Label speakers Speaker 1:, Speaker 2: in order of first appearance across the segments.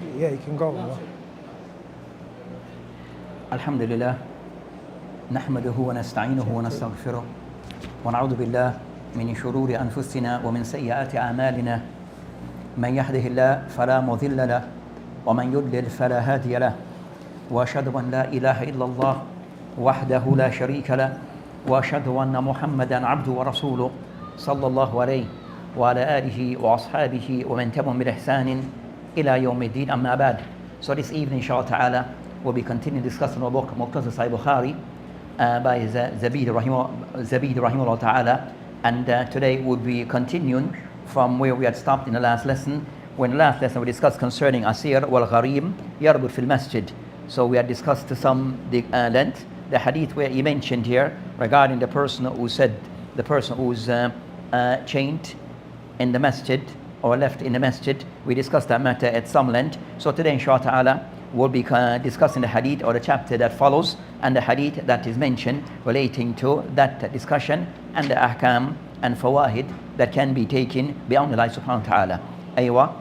Speaker 1: Yeah, you can go.
Speaker 2: الحمد لله نحمده ونستعينه ونستغفره ونعوذ بالله من شرور أنفسنا ومن سيئات أعمالنا من يهده الله فلا مضل له ومن يضلل فلا هادي له وأشهد أن لا إله إلا الله وحده لا شريك له وأشهد أن محمدا عبده ورسوله صلى الله عليه وعلى آله وأصحابه ومن تبعهم بإحسان إلى يوم الدين أما بعد. So this evening, inshallah ta'ala, we'll be continuing discussing our book Muqtasa Al-Bukhari by Zabid rahimahullah ta'ala, and today we'll be continuing from where we had stopped in the last lesson. When the last lesson we discussed concerning Asir wal Gharim Yarbut fil Masjid. So we had discussed to some length the hadith where he mentioned here regarding the person who said, the person who's chained in the masjid or left in the masjid. We discussed that matter at some length. So today, inshallah ta'ala, we'll be discussing the hadith or the chapter that follows and the hadith that is mentioned relating to that discussion and the ahkam and fawahid that can be taken beyond Allah subhanahu wa ta'ala. Aywa.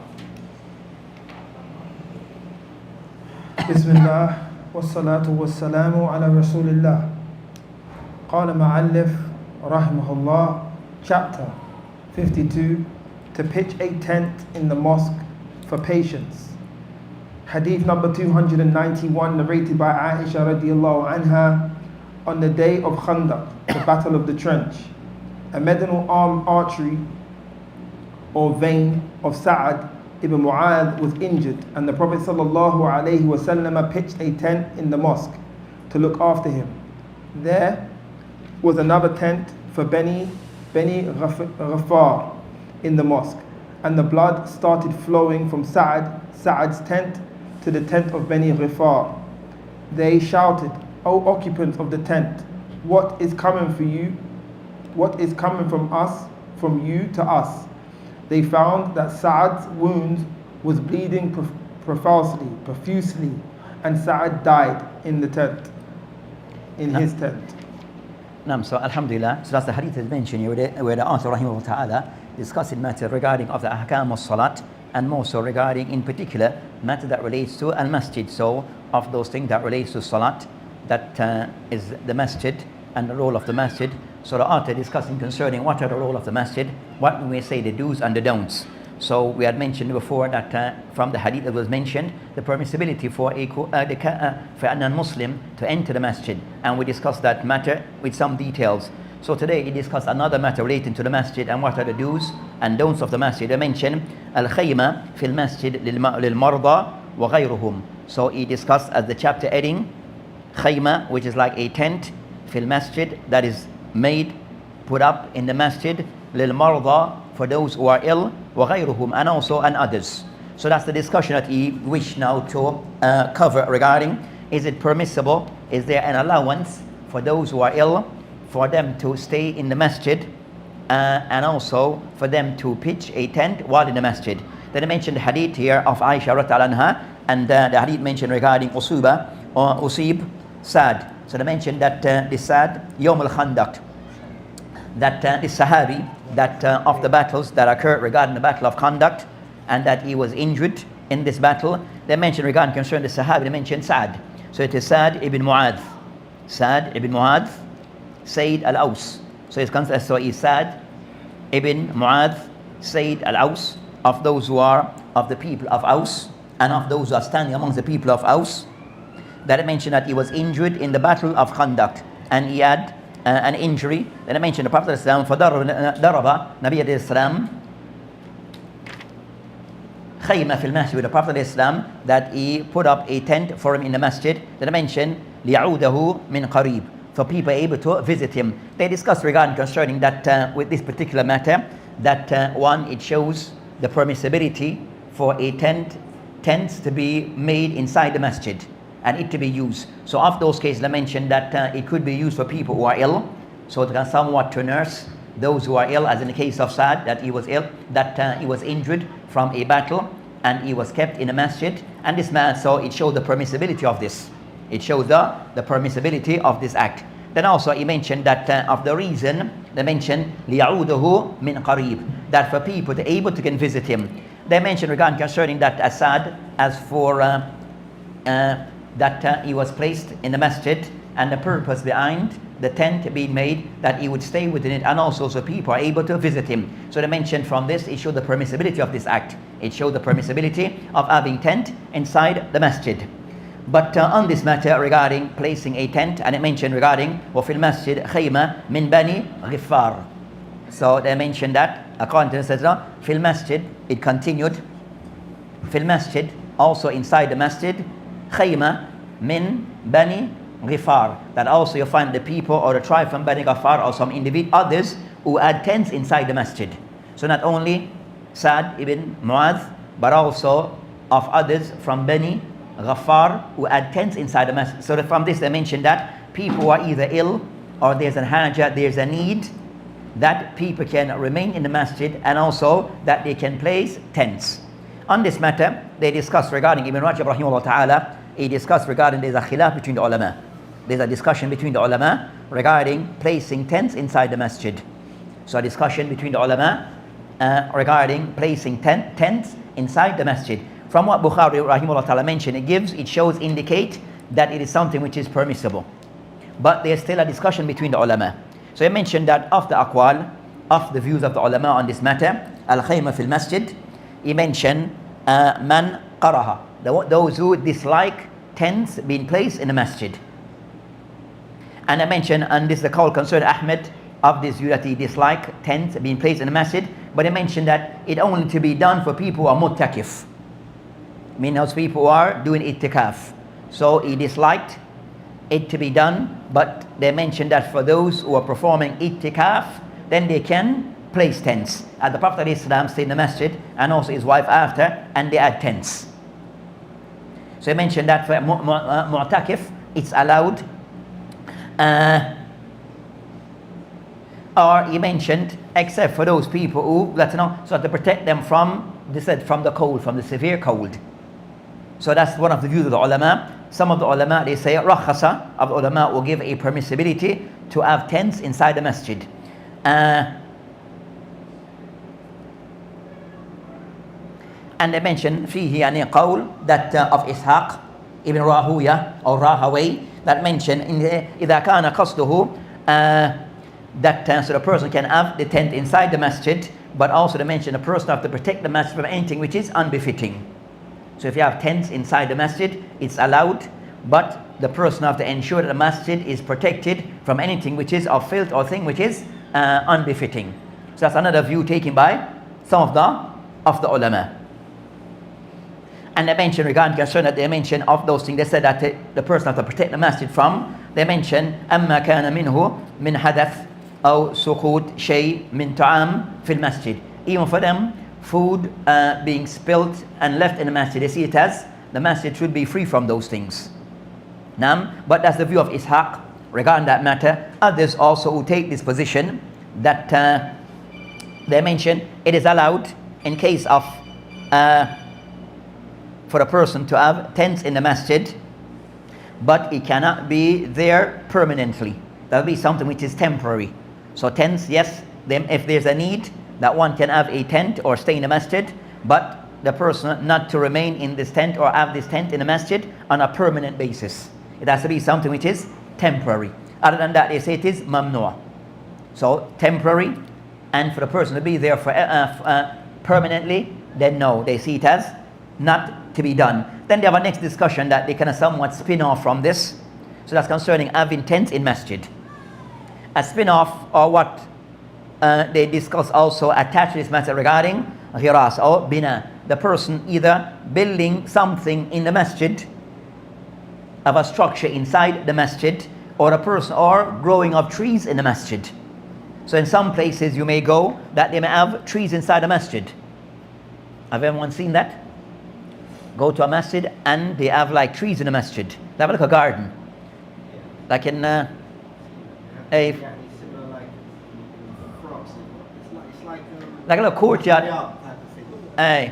Speaker 1: Bismillah wassalatu wassalamu ala rasulillah. Qala ma'allif rahimahullah, chapter 52, to pitch a tent in the mosque for patients. Hadith number 291, narrated by Aisha radiallahu anha. On the day of Khandaq, the battle of the trench, a medieval armed archery or vein of Sa'ad ibn Mu'adh was injured, and the Prophet sallallahu alaihi wasallam pitched a tent in the mosque to look after him. There was another tent for Bani Ghafar in the mosque, and the blood started flowing from Sa'ad's tent to the tent of Bani Ghafar. They shouted, "O occupants of the tent, what is coming for you? What is coming from us, from you to us?" They found that Sa'ad's wound was bleeding profusely, and Sa'ad died in the tent, in his tent.
Speaker 2: So alhamdulillah, so that's the hadith that is mentioned here where the author rahimahullah ta'ala discussing matter regarding of the ahkam of salat, and more so regarding in particular matter that relates to al-masjid. So of those things that relates to salat, that is the masjid and the role of the masjid. So the author discussing concerning what are the role of the masjid, what we may say the do's and the don'ts. So we had mentioned before that from the hadith that was mentioned, the permissibility for a non-Muslim to enter the masjid, and we discussed that matter with some details. So today he discussed another matter relating to the masjid and what are the do's and don'ts of the masjid. I mentioned al-khayma fil masjid lil marda wa ghayruhum. So he discussed as the chapter heading khayma, which is like a tent, fil masjid, that is made, put up in the masjid, lil marda, for those who are ill, wa ghayruhum, and also and others. So that's the discussion that he wished now to cover regarding, is it permissible, is there an allowance for those who are ill, for them to stay in the masjid, and also for them to pitch a tent while in the masjid. Then I mentioned the hadith here of Aisha radiallahu anha, and the hadith mentioned regarding Usuba or Usib Sad. So they mentioned that this Sad, Yawm al-Khandaq, that this Sahabi, that of the battles that occurred regarding the battle of Khandaq, and that he was injured in this battle. They mentioned regarding concerning the Sahabi, they mentioned Sa'ad. So it is Sa'ad ibn Mu'adh. Sa'ad ibn Mu'adh, Sayyid al-Aws. So it's considered, so is Sa'ad ibn Mu'adh, Sayyid al-Aws, of those who are of the people of Aws, and of those who are standing amongst the people of Aws. That I mentioned that he was injured in the battle of Khandaq, and he had an injury. Then I mentioned the Prophet ﷺ, فَضَرَبَ Nabi ﷺ خَيْمَ فِي الْمَسْجِدِ, with the Prophet ﷺ, that he put up a tent for him in the masjid. Then I mentioned لِيَعُودَهُ مِنْ قَرِيبٍ, for people able to visit him. They discussed regarding concerning that with this particular matter, that one, it shows the permissibility for a tents to be made inside the masjid and it to be used. So of those cases I mentioned that it could be used for people who are ill, so it can somewhat to nurse those who are ill, as in the case of Sa'ad, that he was ill, that he was injured from a battle and he was kept in a masjid, and this man, so it showed the permissibility of this. It shows the permissibility of this act. Then also he mentioned that of the reason, they mentioned لِيَعُودَهُ مِنْ قَرِيبٍ, that for people to able to can visit him. They mentioned regarding concerning that Asad as for that he was placed in the masjid, and the purpose behind the tent being made that he would stay within it, and also so people are able to visit him. So they mentioned from this, it showed the permissibility of this act. It showed the permissibility of having tent inside the masjid. But on this matter regarding placing a tent, and it mentioned regarding وَفِي الْمَسْجِدِ خَيْمَةٍ مِنْ بَنِي غِفَّارٍ. So they mentioned that according to the Sayyidina, fil masjid, it continued, fil masjid, also inside the masjid, khayma min bani Ghifar, that also you find the people or the tribe from Bani Ghafar or some others who had tents inside the masjid. So not only Sa'd ibn Mu'adh, but also of others from Bani Ghafar who had tents inside the masjid. So from this they mentioned that people who are either ill or there's a hajat, there's a need, that people can remain in the masjid, and also that they can place tents. On this matter, they discussed regarding Ibn Rajab rahimahullah ta'ala, he discussed regarding there's a khilaf between the ulama. There's a discussion between the ulama regarding placing tents inside the masjid. So a discussion between the ulama regarding placing tents inside the masjid. From what Bukhari rahimahullah ta'ala mentioned, it shows, indicate that it is something which is permissible. But there's still a discussion between the ulama. So he mentioned that of the aqwal, of the views of the ulama on this matter, al-khayma fil masjid, he mentioned man qaraha, those who dislike tents being placed in the masjid. And I mentioned, and this is the call concerning Ahmed of this view, that he dislike tents being placed in the masjid, but he mentioned that it only to be done for people who are muttakif, meaning those people who are doing ittikaf. So he disliked it to be done, but they mentioned that for those who are performing ittikaf, then they can place tents. And the Prophet ﷺ stayed in the masjid, and also his wife after, and they had tents. So he mentioned that for mu'takif, it's allowed. Or he mentioned, except for those people who, so to protect them from, they said, from the cold, from the severe cold. So that's one of the views of the ulama. Some of the ulama, they say, rakhasa of the ulama will give a permissibility to have tents inside the masjid. And they mentioned fihi yani qawl that of Ishaq ibn Rahuya or Rahaway, that mentioned in إذا كان قصده that so the person can have the tent inside the masjid, but also they mention the person have to protect the masjid from anything which is unbefitting. So if you have tents inside the masjid, it's allowed, but the person have to ensure that the masjid is protected from anything which is of filth or thing which is unbefitting. So that's another view taken by some of the ulama. And they mentioned regarding concern that they mentioned of those things, they said that the person has to protect the masjid from, they mentioned أما كان منه من حدث أو سقوط شيء من طعام في المسجد. Even for them, food being spilt and left in the masjid, they see it as the masjid should be free from those things. But that's the view of Ishaq regarding that matter. Others also who take this position that they mention it is allowed in case of for a person to have tents in the masjid, but it cannot be there permanently. That will be something which is temporary. So tents, yes, then if there's a need that one can have a tent or stay in the masjid, but the person not to remain in this tent or have this tent in the masjid on a permanent basis. It has to be something which is temporary. Other than that, they say it is mamnu'. So temporary, and for the person to be there for permanently, then no, they see it as not to be done. Then they have a next discussion that they kind of somewhat spin off from this. So that's concerning having tents in masjid. A spin off, or what they discuss also attached to this matter regarding ghiras or bina. The person either building something in the masjid, of a structure inside the masjid, or a person or growing of trees in the masjid. So in some places you may go that they may have trees inside the masjid. Have anyone seen that? Go to a masjid and they have like trees in the masjid. They have like a garden, like in a like a little courtyard. Hey.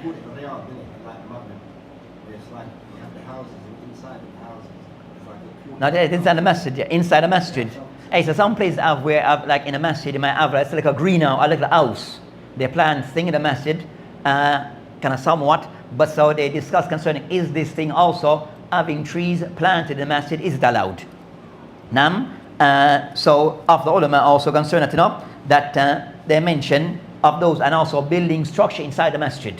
Speaker 2: No, it's inside the masjid. Yeah, inside the masjid. Hey, so some places have where like in a masjid you might have like a greenhouse, or like a house. They plant thing in the masjid, kind of somewhat, But so they discuss concerning, is this thing also having trees planted in the masjid, is it allowed? Nam, so of the ulama also concerned enough that they mention of those, and also building structure inside the masjid.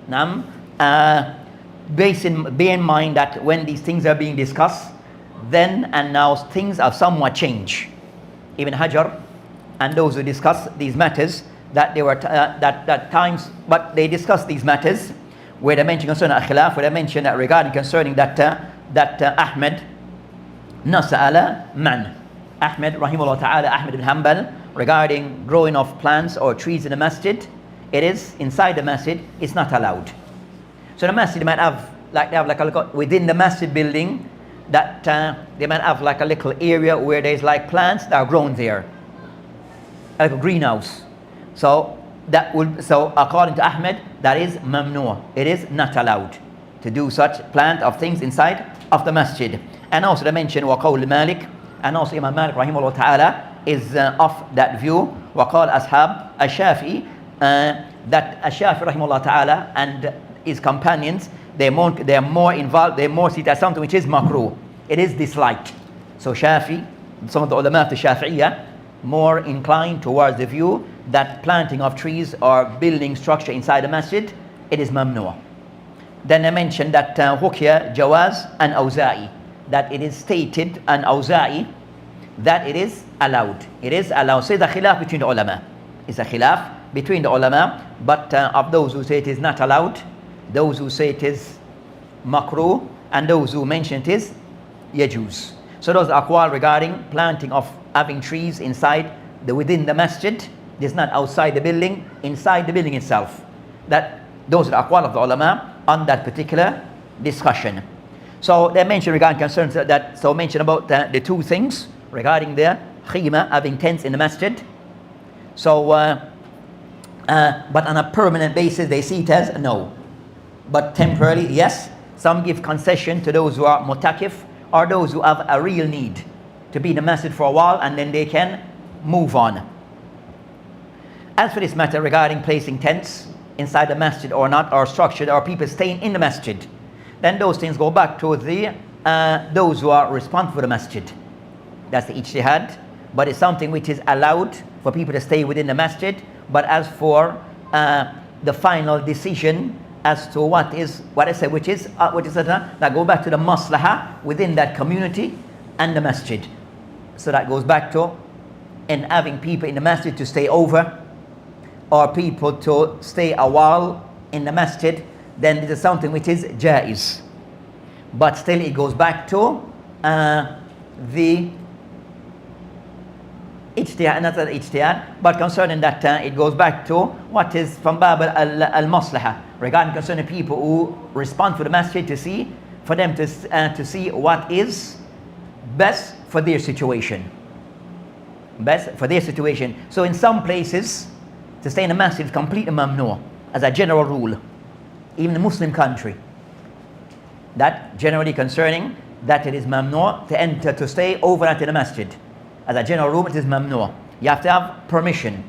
Speaker 2: Nam, bear in mind that when these things are being discussed, then and now things have somewhat changed. Ibn Hajar and those who discuss these matters, that they were that times, but they discuss these matters where they mention concerning khilaf, where they mention that regarding concerning that Ahmed Nasa'ala man. Ahmed rahimahullah ta'ala, Ahmed ibn Hanbal, regarding growing of plants or trees in the masjid, it is inside the masjid, it's not allowed. So the masjid might have like a little, within the masjid building, that they might have like a little area where there's like plants that are grown there, like a greenhouse. So according to Ahmed, that is mamnu. It is not allowed to do such plant of things inside of the masjid. And also they mention waqawl Malik, and also Imam Malik rahimahullah ta'ala is of that view. Waqal ashab ash-Shafi'i, that ash-Shafi'i rahimahullah ta'ala and his companions, they're more involved, they more see it as something which is makruh. It is disliked. So Shafi, some of the ulama of the Shafi'iyah, more inclined towards the view that planting of trees or building structure inside the masjid, it is mamnu'. Then I mentioned that Hukiya, Jawaz and Awza'i, that it is stated, and Awza'i, that it is allowed. It is allowed. So it's a khilaf between the ulama. It's a khilaf between the ulama, but of those who say it is not allowed, those who say it is makruh, and those who mention it is yajuz. So those are aqwal regarding planting of having trees inside within the masjid. It is not outside the building, inside the building itself. Those are the aqwal of the ulama on that particular discussion. So they mention regarding concerns mention about the two things regarding the khima, having tents in the masjid. So but on a permanent basis they see it as no. But temporarily, yes. Some give concession to those who are mutakif, or those who have a real need to be in the masjid for a while and then they can move on. As for this matter regarding placing tents inside the masjid or not, or structured, or people staying in the masjid, then those things go back to those who are responsible for the masjid. That's the ijtihad, but it's something which is allowed for people to stay within the masjid. But as for the final decision as to what I say, which is that go back to the maslahah within that community and the masjid. So that goes back to in having people in the masjid to stay over, or people to stay a while in the masjid, then this is something which is jaiz. But still it goes back to the ijtihad, not the ijtihad, but concerning that it goes back to what is from bab al-maslaha, regarding concerning people who respond for the masjid, to see what is best for their situation. Best for their situation. So in some places, to stay in the masjid is completely mamnu, as a general rule. Even in a Muslim country, that generally concerning that it is mamnu to stay overnight in the masjid. As a general rule, it is mamnu. You have to have permission.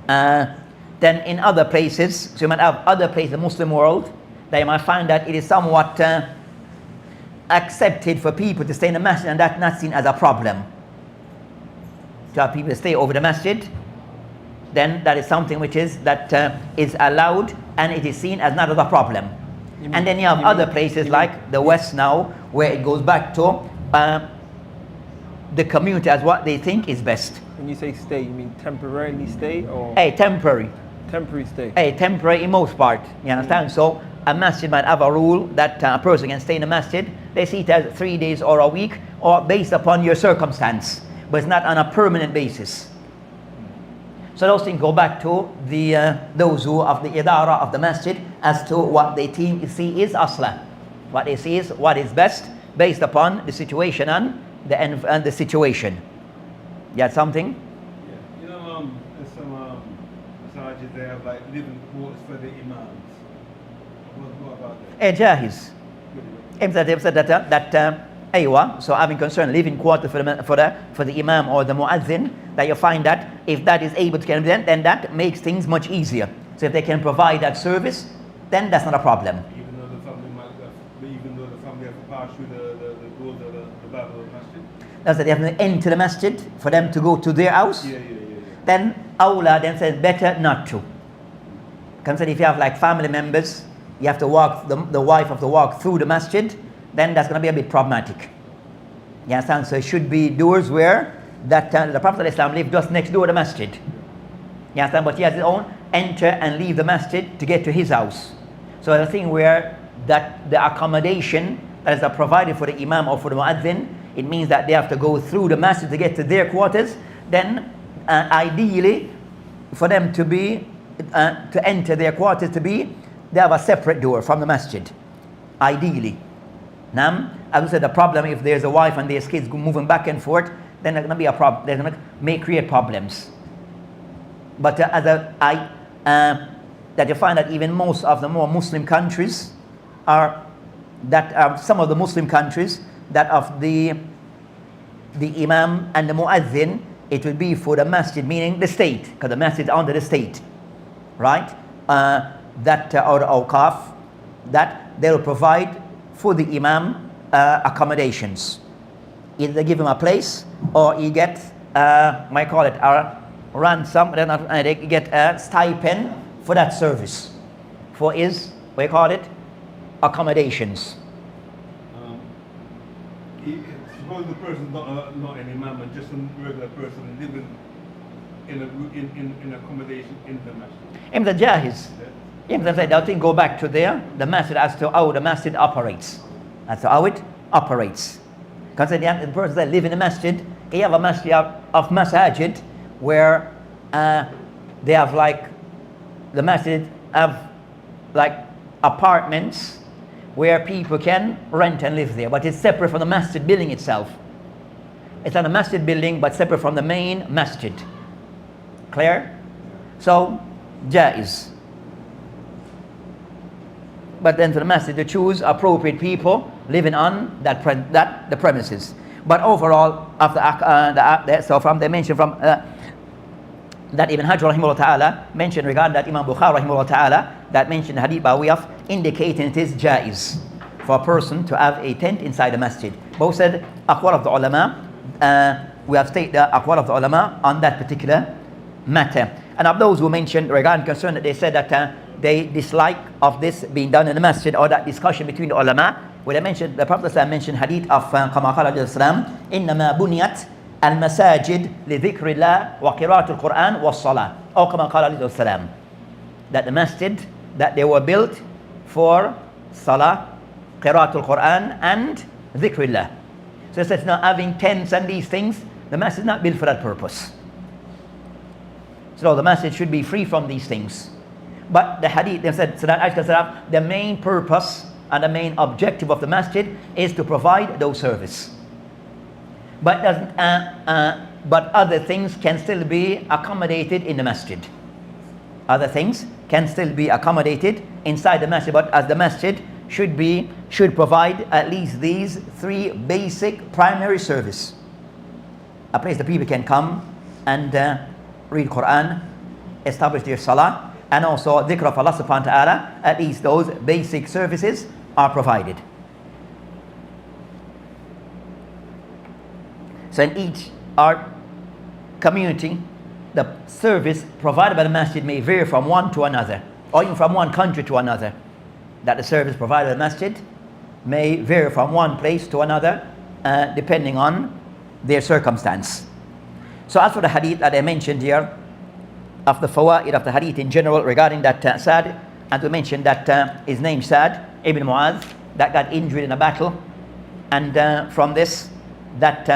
Speaker 2: Then in other places, so you might have other places in the Muslim world, that you might find that it is somewhat accepted for people to stay in the masjid, and that's not seen as a problem. To have people stay over the masjid, then that is something which is allowed, and it is seen as not as a problem. And then you have other places like the West now, where it goes back to the community as what they think is best.
Speaker 3: When you say stay, you mean temporarily stay, or?
Speaker 2: Temporary.
Speaker 3: Temporary stay.
Speaker 2: Temporary in most part. You understand? So a masjid might have a rule that a person can stay in the masjid. They see it as 3 days or a week, or based upon your circumstance, but it's not on a permanent basis. So those things go back to those who of the idara of the masjid as to what they see is asla. What they see is what is best based upon the situation and the situation. You had something?
Speaker 4: Yeah. You know, there's some massages, they have like living quarters for the imams. What about that?
Speaker 2: Jahiz. They've said that aywa, so having concern living quarter for the imam or the muazzin, that you find that if that is able to get them, then that makes things much easier. So if they can provide that service, then that's not a problem.
Speaker 4: Even though the family might have, even though the family have to pass through the doors of the Bab al-Masjid?
Speaker 2: That's that they have to enter the masjid for them to go to their house.
Speaker 4: Yeah.
Speaker 2: Then Awla then says better not to. Consider if you have like family members, you have to walk, the wife have to walk through the masjid, then that's going to be a bit problematic. You understand? So it should be doors where that the Prophet of Islam lived just next door to the masjid. You understand? But he has his own enter and leave the masjid to get to his house. So the thing where that the accommodation that is provided for the imam or for the muazzin, it means that they have to go through the masjid to get to their quarters. Then ideally for them to be to enter their quarters to be, they have a separate door from the masjid. Ideally. Now, as I said, the problem if there's a wife and there's kids moving back and forth, then there's going to be a problem. They're going to create problems. But that you find that even most of the more Muslim countries are that some of the Muslim countries that of the imam and the muazzin, it will be for the masjid, meaning the state, because the masjid is under the state, right? Or the awqaf, that they will provide for the imam accommodations. Either they give him a place, or he gets, might call it a ransom, they get a stipend for that service, for his, what you call it, accommodations.
Speaker 4: Suppose the person's not an imam and just a regular person living in accommodation in the masjid.
Speaker 2: In the jahiz, they'll think go back to there, the masjid as to how the masjid operates. That's how it operates. Consider the person that live in the masjid, you have a masjid of masajid where they have like, the masjid have like apartments where people can rent and live there, but it's separate from the masjid building itself. It's not a masjid building, but separate from the main masjid. Clear? So, jaiz. But then for the masjid to choose appropriate people living on the premises. But overall, after so from they mentioned from that Ibn Hajj rahimahullah ta'ala mentioned regarding that Imam Bukhari rahimahullah ta'ala that mentioned the hadith by way of indicating it is jaiz for a person to have a tent inside the masjid. Both said aqwal of the ulama, we have stated the aqwal of the ulama on that particular matter. And of those who mentioned regarding concern that they said that they dislike of this being done in the masjid, or that discussion between the ulama, where they mentioned, the Prophet mentioned hadith of Kama Qala alayhi salam, إنما بنيت المساجد لذكر الله وقراءة القرآن والصلاة, or Kama Qala alayhi salam, that the masjid, that they were built for salah, qiraat al-Quran and dhikrillah. So it says now having tents and these things, the masjid is not built for that purpose. So the masjid should be free from these things. But the hadith, they said, so that the main purpose and the main objective of the masjid is to provide those service. But but other things can still be accommodated in the masjid. Other things can still be accommodated inside the masjid, but as the masjid should provide at least these three basic primary service. A place that people can come and read Quran, establish their salah, and also dhikr of Allah subhanahu wa ta'ala. At least those basic services are provided. So in each art community, the service provided by the masjid may vary from one to another, or even from one country to another. That the service provided by the masjid may vary from one place to another, depending on their circumstance. So as for the hadith that I mentioned here, of the fawaid of the hadith in general regarding that Sa'd, and we mentioned that his name Sa'd ibn Mu'adh, that got injured in a battle, and from this, that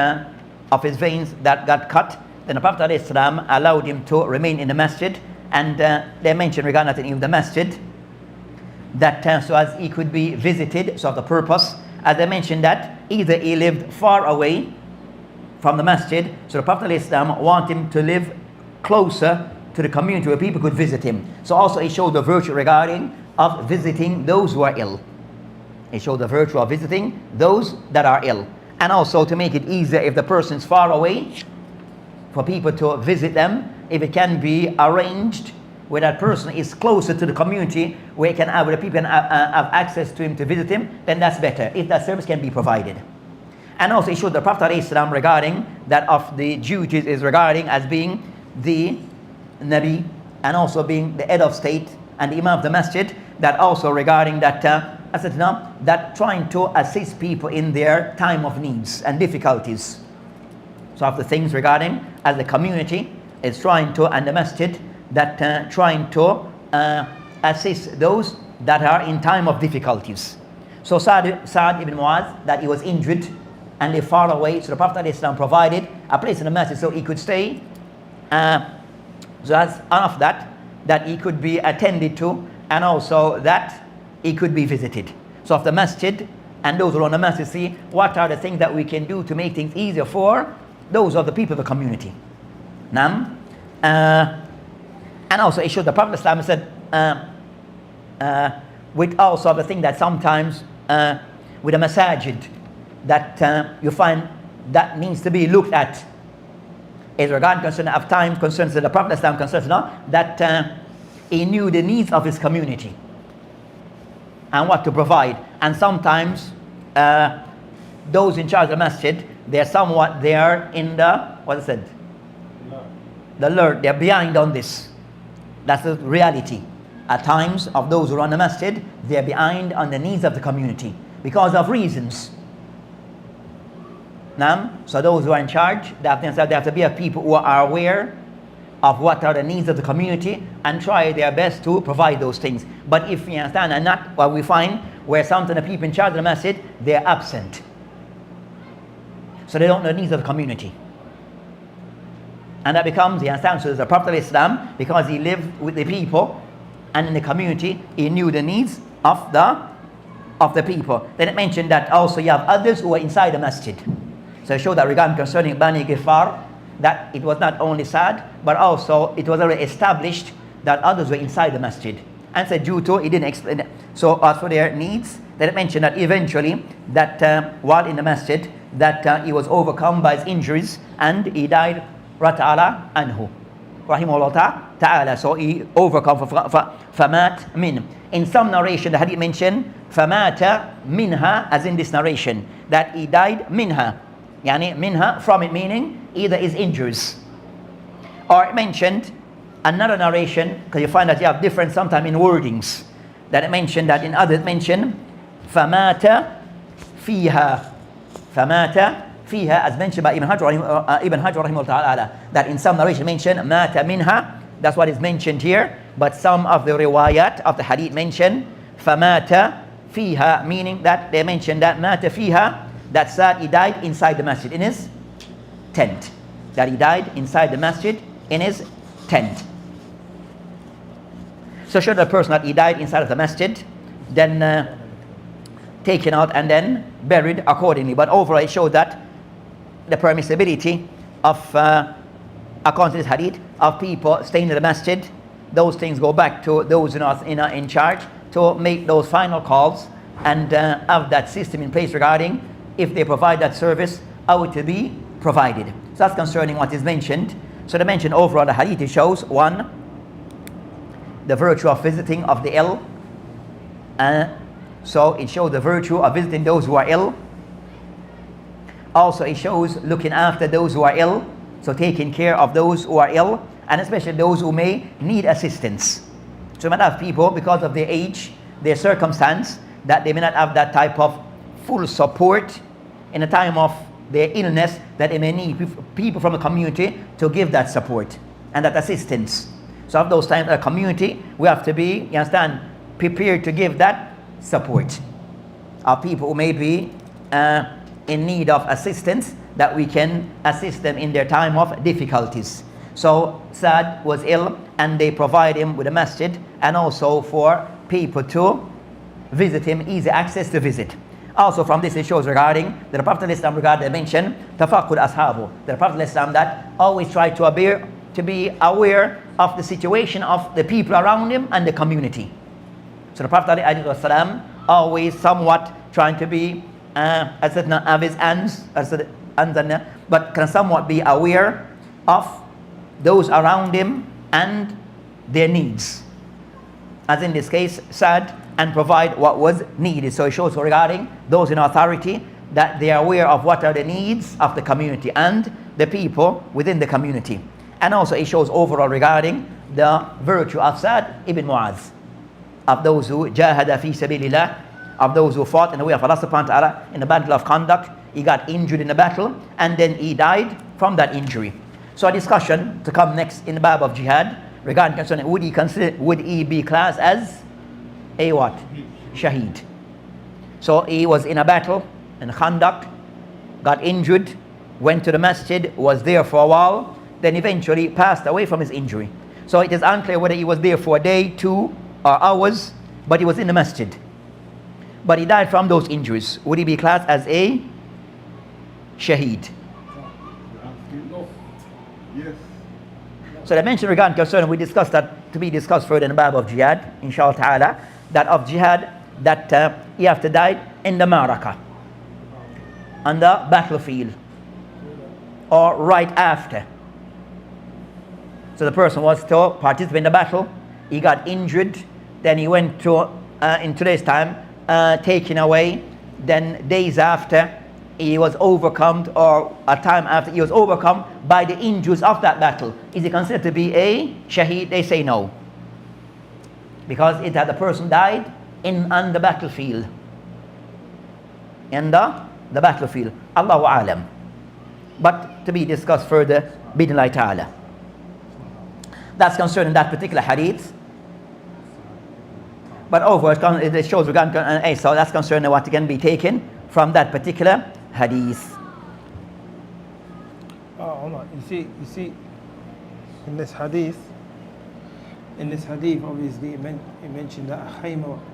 Speaker 2: of his veins that got cut, then the Prophet ﷺ allowed him to remain in the masjid, and they mentioned regarding that in the masjid, that so as he could be visited, so of the purpose, as I mentioned that either he lived far away from the masjid, so the Prophet ﷺ wanted him to live closer to the community where people could visit him. So also he showed the virtue regarding of visiting those who are ill. He showed the virtue of visiting those that are ill. And also to make it easier if the person is far away, for people to visit them, if it can be arranged where that person is closer to the community, where the people can have access to him to visit him, then that's better, if that service can be provided. And also it showed the Prophet ﷺ regarding that of the duties is regarding as being the Nabi, and also being the head of state and the Imam of the Masjid, that also regarding that that trying to assist people in their time of needs and difficulties. So of the things regarding as the community is trying to, and the Masjid, that trying to assist those that are in time of difficulties. So Sa'd ibn Mu'adh, that he was injured and lived far away, so the Prophet ﷺ provided a place in the Masjid so he could stay. So as of that he could be attended to, and also that he could be visited. So of the Masjid, and those who are on the Masjid, see what are the things that we can do to make things easier for those of the people of the community. Now, and also it showed the Prophet ﷺ said, with also the thing that sometimes with a masajid, that you find that needs to be looked at, is regarding concern of time, concerns that the Prophet ﷺ concerns that he knew the needs of his community and what to provide. And sometimes those in charge of the masjid, they're in the, what is it? The lurk, they're behind on this. That's the reality. At times of those who run the masjid, they're behind on the needs of the community because of reasons. So those who are in charge, they have to be people who are aware of what are the needs of the community and try their best to provide those things. But if you understand, and not what we find, where sometimes the people in charge of the masjid, they're absent. So they don't know the needs of the community. And that becomes, you understand, so the Prophet ﷺ, because he lived with the people and in the community, he knew the needs of the people. Then it mentioned that also you have others who are inside the masjid. So it showed that regarding concerning Bani Ghifar, that it was not only Sa'd, but also it was already established that others were inside the masjid. And said due to, he didn't explain it. So as for their needs, then it mentioned that eventually, that while in the masjid, that he was overcome by his injuries and he died, Rata'ala anhu, rahimahullah ta'ala. So he overcome famat min. In some narration, the hadith mentioned famata minha, as in this narration, that he died minha. Yani minha, from it, meaning either his injuries. Or it mentioned another narration, because you find that you have different sometimes in wordings, that it mentioned that in others mentioned famata fiha. Famata fiha, as mentioned by Ibn Hajar rahimahullah ta'ala, that in some narration mentioned mata minha. That's what is mentioned here. But some of the riwayat of the hadith mention famata fiha, meaning that they mentioned that mata fiha, that Sa'd, he died inside the masjid, in his tent. That he died inside the masjid, in his tent. So should the person that he died inside of the masjid, then taken out and then buried accordingly. But overall it showed that the permissibility of, according to this hadith, of people staying in the masjid, those things go back to those in charge to make those final calls and have that system in place regarding if they provide that service, how it to be provided. So that's concerning what is mentioned. So the mention overall, the hadith, it shows, one, the virtue of visiting of the ill. So it shows the virtue of visiting those who are ill. Also it shows looking after those who are ill, so taking care of those who are ill, and especially those who may need assistance. So you might have people, because of their age, their circumstance, that they may not have that type of full support in a time of their illness, that they may need people from the community to give that support and that assistance. So of those times, a community, we have to be, you understand, prepared to give that support. Our people who may be in need of assistance, that we can assist them in their time of difficulties. So Sa'd was ill, and they provide him with a masjid, and also for people to visit him, easy access to visit. Also from this it shows regarding that the Prophet ﷺ regarding the mention tafaqud ashabu, the Prophet ﷺ that always tried to be aware of the situation of the people around him and the community. So the Prophet ﷺ always somewhat trying to be as it not have his hands, but can somewhat be aware of those around him and their needs. As in this case, Sa'd, and provide what was needed. So it shows regarding those in authority that they are aware of what are the needs of the community and the people within the community. And also it shows overall regarding the virtue of Sa'd ibn Mu'adh, of those who jahada fi sabilillah, of those who fought in the way of Allah subhanahu wa ta'ala in the battle of conduct. He got injured in the battle and then he died from that injury. So a discussion to come next in the bab of jihad regarding concerning would he be classed as a what? Shaheed. So he was in a battle in conduct, got injured, went to the masjid, was there for a while, then eventually passed away from his injury. So it is unclear whether he was there for a day, 2 or hours, but he was in the masjid. But he died from those injuries. Would he be classed as a shaheed?
Speaker 4: Yes.
Speaker 2: So the mention regarding concern, we discussed that to be discussed further in the bab of jihad, inshallah ta'ala, that of jihad, that he have to die in the ma'raka, on the battlefield, or right after. So the person was to participate in the battle, he got injured, then he went to, in today's time, taken away, then days after, he was overcome, or a time after he was overcome by the injuries of that battle. Is he considered to be a shaheed? They say no, because it had the person died on the battlefield, in the battlefield. Allahu alam, but to be discussed further bidnillahi ta'ala. That's concerning that particular hadith. But over it shows regarding so that's concerning what can be taken from that particular hadith.
Speaker 1: Oh, Omar, you see, in this hadith, obviously, it mentioned that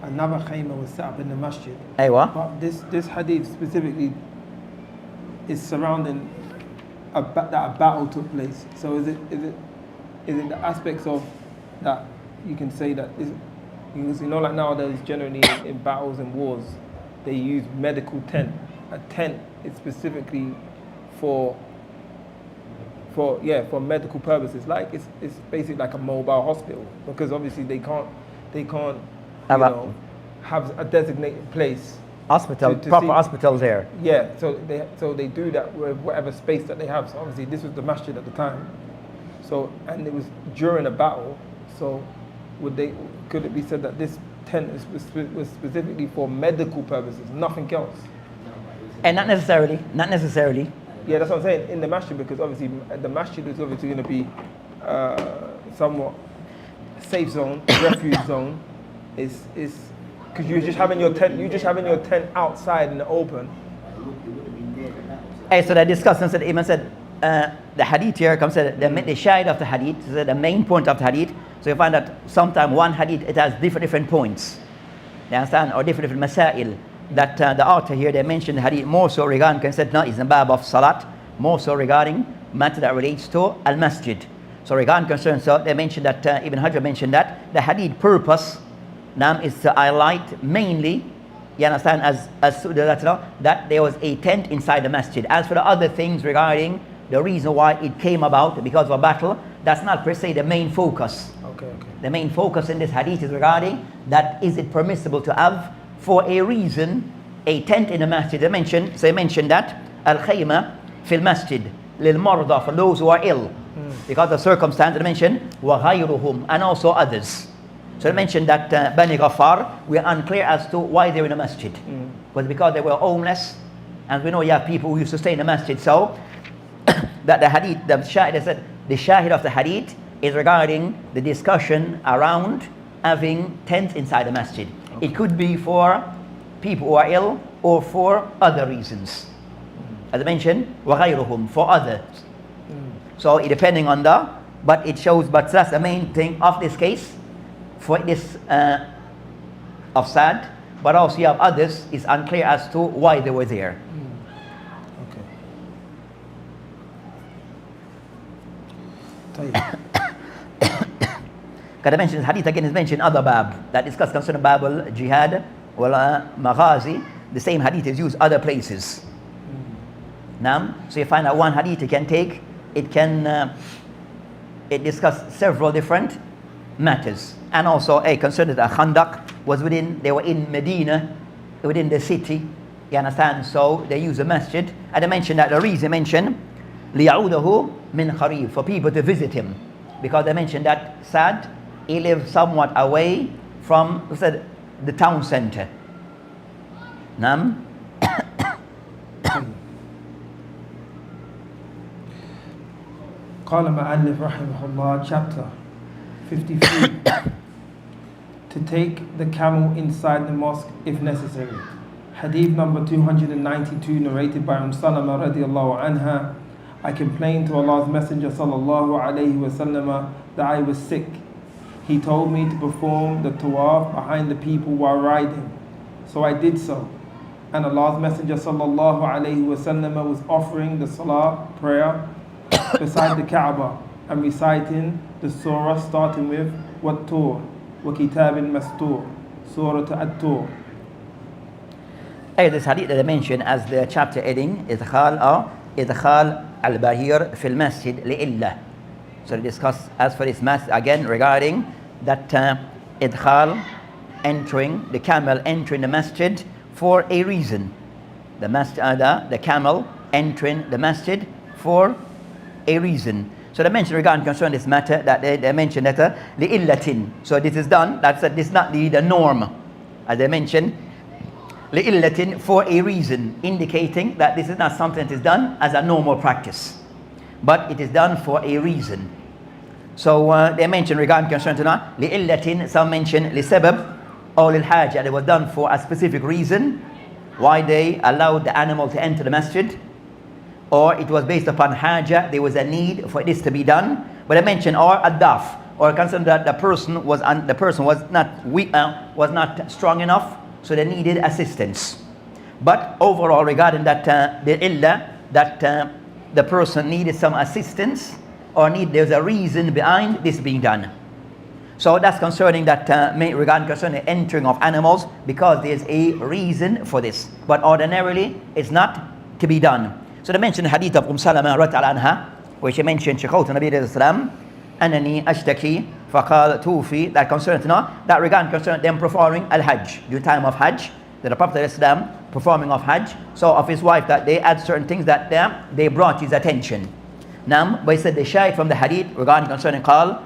Speaker 1: another khayma was set up in the masjid.
Speaker 2: Aywa.
Speaker 1: But this hadith specifically is surrounding that a battle took place. So is it the aspects of that you can say that is, you know, like nowadays generally in battles and wars, they use medical tent. A tent is specifically for medical purposes. Like it's basically like a mobile hospital, because obviously they can't have a designated place.
Speaker 2: Hospital,
Speaker 1: to
Speaker 2: proper
Speaker 1: see,
Speaker 2: hospitals there.
Speaker 1: Yeah, so they do that with whatever space that they have. So obviously this was the masjid at the time. So, and it was during a battle. So could it be said that this tent was specifically for medical purposes, nothing else?
Speaker 2: And not necessarily.
Speaker 1: Yeah, that's what I'm saying, in the masjid, because obviously the masjid is obviously going to be somewhat safe zone, refuge zone. Is because you're just having your tent outside in the open.
Speaker 2: Hey, so they discussed and said, Imam said, the hadith here comes to the shahid of the hadith, so the main point of the hadith. So you find that sometimes one hadith, it has different points. You understand? Or different masail. That the author here, they mentioned the hadith more so regarding, can said, no, it's the bab of salat, more so regarding matter that relates to al-masjid. So regarding concern, so they mentioned that, Ibn Hajar mentioned that the hadith purpose now is to highlight mainly, you understand, as that there was a tent inside the masjid. As for the other things regarding the reason why it came about because of a battle, that's not per se the main focus.
Speaker 1: Okay.
Speaker 2: The main focus in this hadith is regarding that is it permissible to have for a reason a tent in the masjid. They mentioned that al-khayma fil masjid lil marda, for those who are ill, because of circumstance. They mentioned wa ghayruhum, and also others. So they mentioned that Bani Ghaffar, we are unclear as to why they were in the masjid. Was because they were homeless, and we know you have people who used to stay in the masjid. So that the hadith, the shahid of the hadith is regarding the discussion around having tents inside the masjid. Okay. It could be for people who are ill or for other reasons. As I mentioned, وَغَيْرُهُمْ, for others. So it depending on but it shows, but that's the main thing of this case, for this of Sa'd, but also you have others, it's unclear as to why they were there. Because I mentioned hadith again is mentioned other bab that discuss concerning bab al-jihad wal maghazi. The same hadith is used other places. Now, so you find out one hadith you can take, it discuss several different matters. And also concerning the Khandaq they were in Medina, within the city, you understand? So they use a masjid, and they mentioned that the reason mentioned لِيَعُودَهُ مِنْ خَرِيفٍ, for people to visit him, because they mentioned that Sad, he lived somewhat away from the town center. Nam.
Speaker 1: قال مؤلف رحمه الله, chapter 53, to take the camel inside the mosque if necessary. Hadith number 292, narrated by Salama radiallahu anha. I complained to Allah's Messenger sallallahu alayhi wasallam that I was sick. He told me to perform the tawaf behind the people while riding. So I did so. And Allah's Messenger sallallahu alayhi wasallam was offering the salah prayer beside the Kaaba and reciting the surah starting with Wat-Tur wa Kitabin Mastur, Surah At-Tur.
Speaker 2: This hadith that I mentioned as the chapter heading is Idkhal al-Bahir fil Masjid li'illah. So we discuss as for this masjid again regarding that Idkhal, entering the camel, entering the masjid for a reason. The camel entering the masjid for a reason. So they mentioned regarding concerning this matter that they mentioned that li'illatin. So this is done. This is not the norm, as they mentioned. Li'illatin, for a reason, indicating that this is not something that is done as a normal practice, but it is done for a reason. So they mentioned regarding concerning li'illatin. Some mention lisabab or lilhaja. It was done for a specific reason why they allowed the animal to enter the masjid, or it was based upon haja, there was a need for this to be done. But I mentioned or adaf, or consider that the person was not weak, was not strong enough, so they needed assistance. But overall, regarding that the illah, that the person needed some assistance, or there's a reason behind this being done. So that's concerning that regarding concerning the entering of animals, because there's a reason for this. But ordinarily, it's not to be done. So they mentioned the hadith of Salama radiallahu anha, where she mentioned Shaykh Nabi alayhi salam, Anani ashtaki faqal tufi, that concerning that regarding concerning them performing al-Hajj, the time of Hajj, that the Prophet Islam performing of Hajj, so of his wife, that they had certain things that they brought his attention. Now, but he said the shahid from the hadith regarding concerning qal,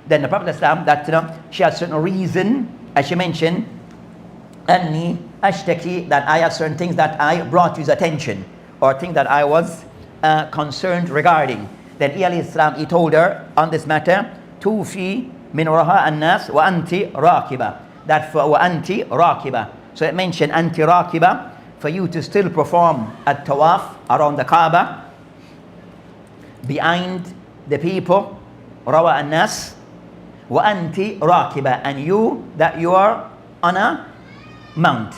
Speaker 2: then the Prophet Islam that she had certain reason, as she mentioned, Anni ashtaki, that I have certain things that I brought to his attention, or things that I was concerned regarding. Then he told her on this matter, Tufi min raha an-nas wa anti rakiba. That for wa anti rakiba. So it mentioned anti rakiba, for you to still perform at tawaf around the Kaaba behind the people, rawa an-nas wa anti rakiba, and you that you are on a mount.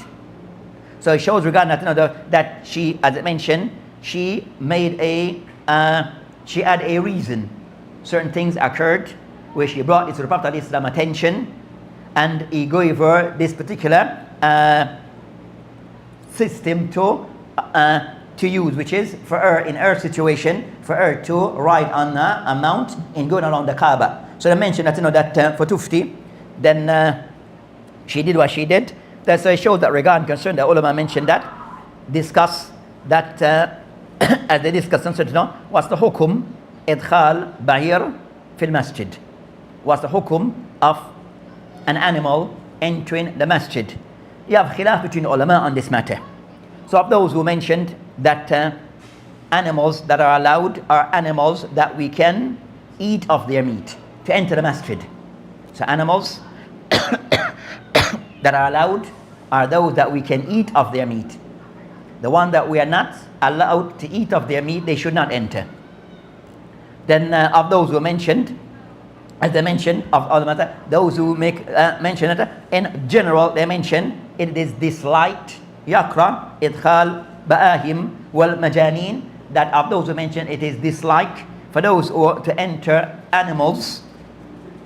Speaker 2: So it shows regarding that she, as I mentioned, she had a reason. Certain things occurred where she brought it to the Prophet ﷺ attention, and he gave her this particular system to use, which is for her, in her situation, for her to ride on a mount and going around the Kaaba. So they mentioned that for Tufti, then she did what she did. That's why it shows that regarding concern, the ulama mentioned that, discuss that, as they discussed, what's the hukum idkhal bahir fil masjid? What's the hukum of an animal entering the masjid? You have khilaf between ulama on this matter. So of those who mentioned that animals that are allowed are animals that we can eat of their meat to enter the masjid. So animals that are allowed are those that we can eat of their meat. The one that we are not allowed to eat of their meat, they should not enter. Then of those who mentioned, as they mentioned of all the matter, those who make mention it in general, they mention it is disliked, yakra idkhal ba'ahim wal majanin, that of those who mention it is disliked for those who are to enter animals,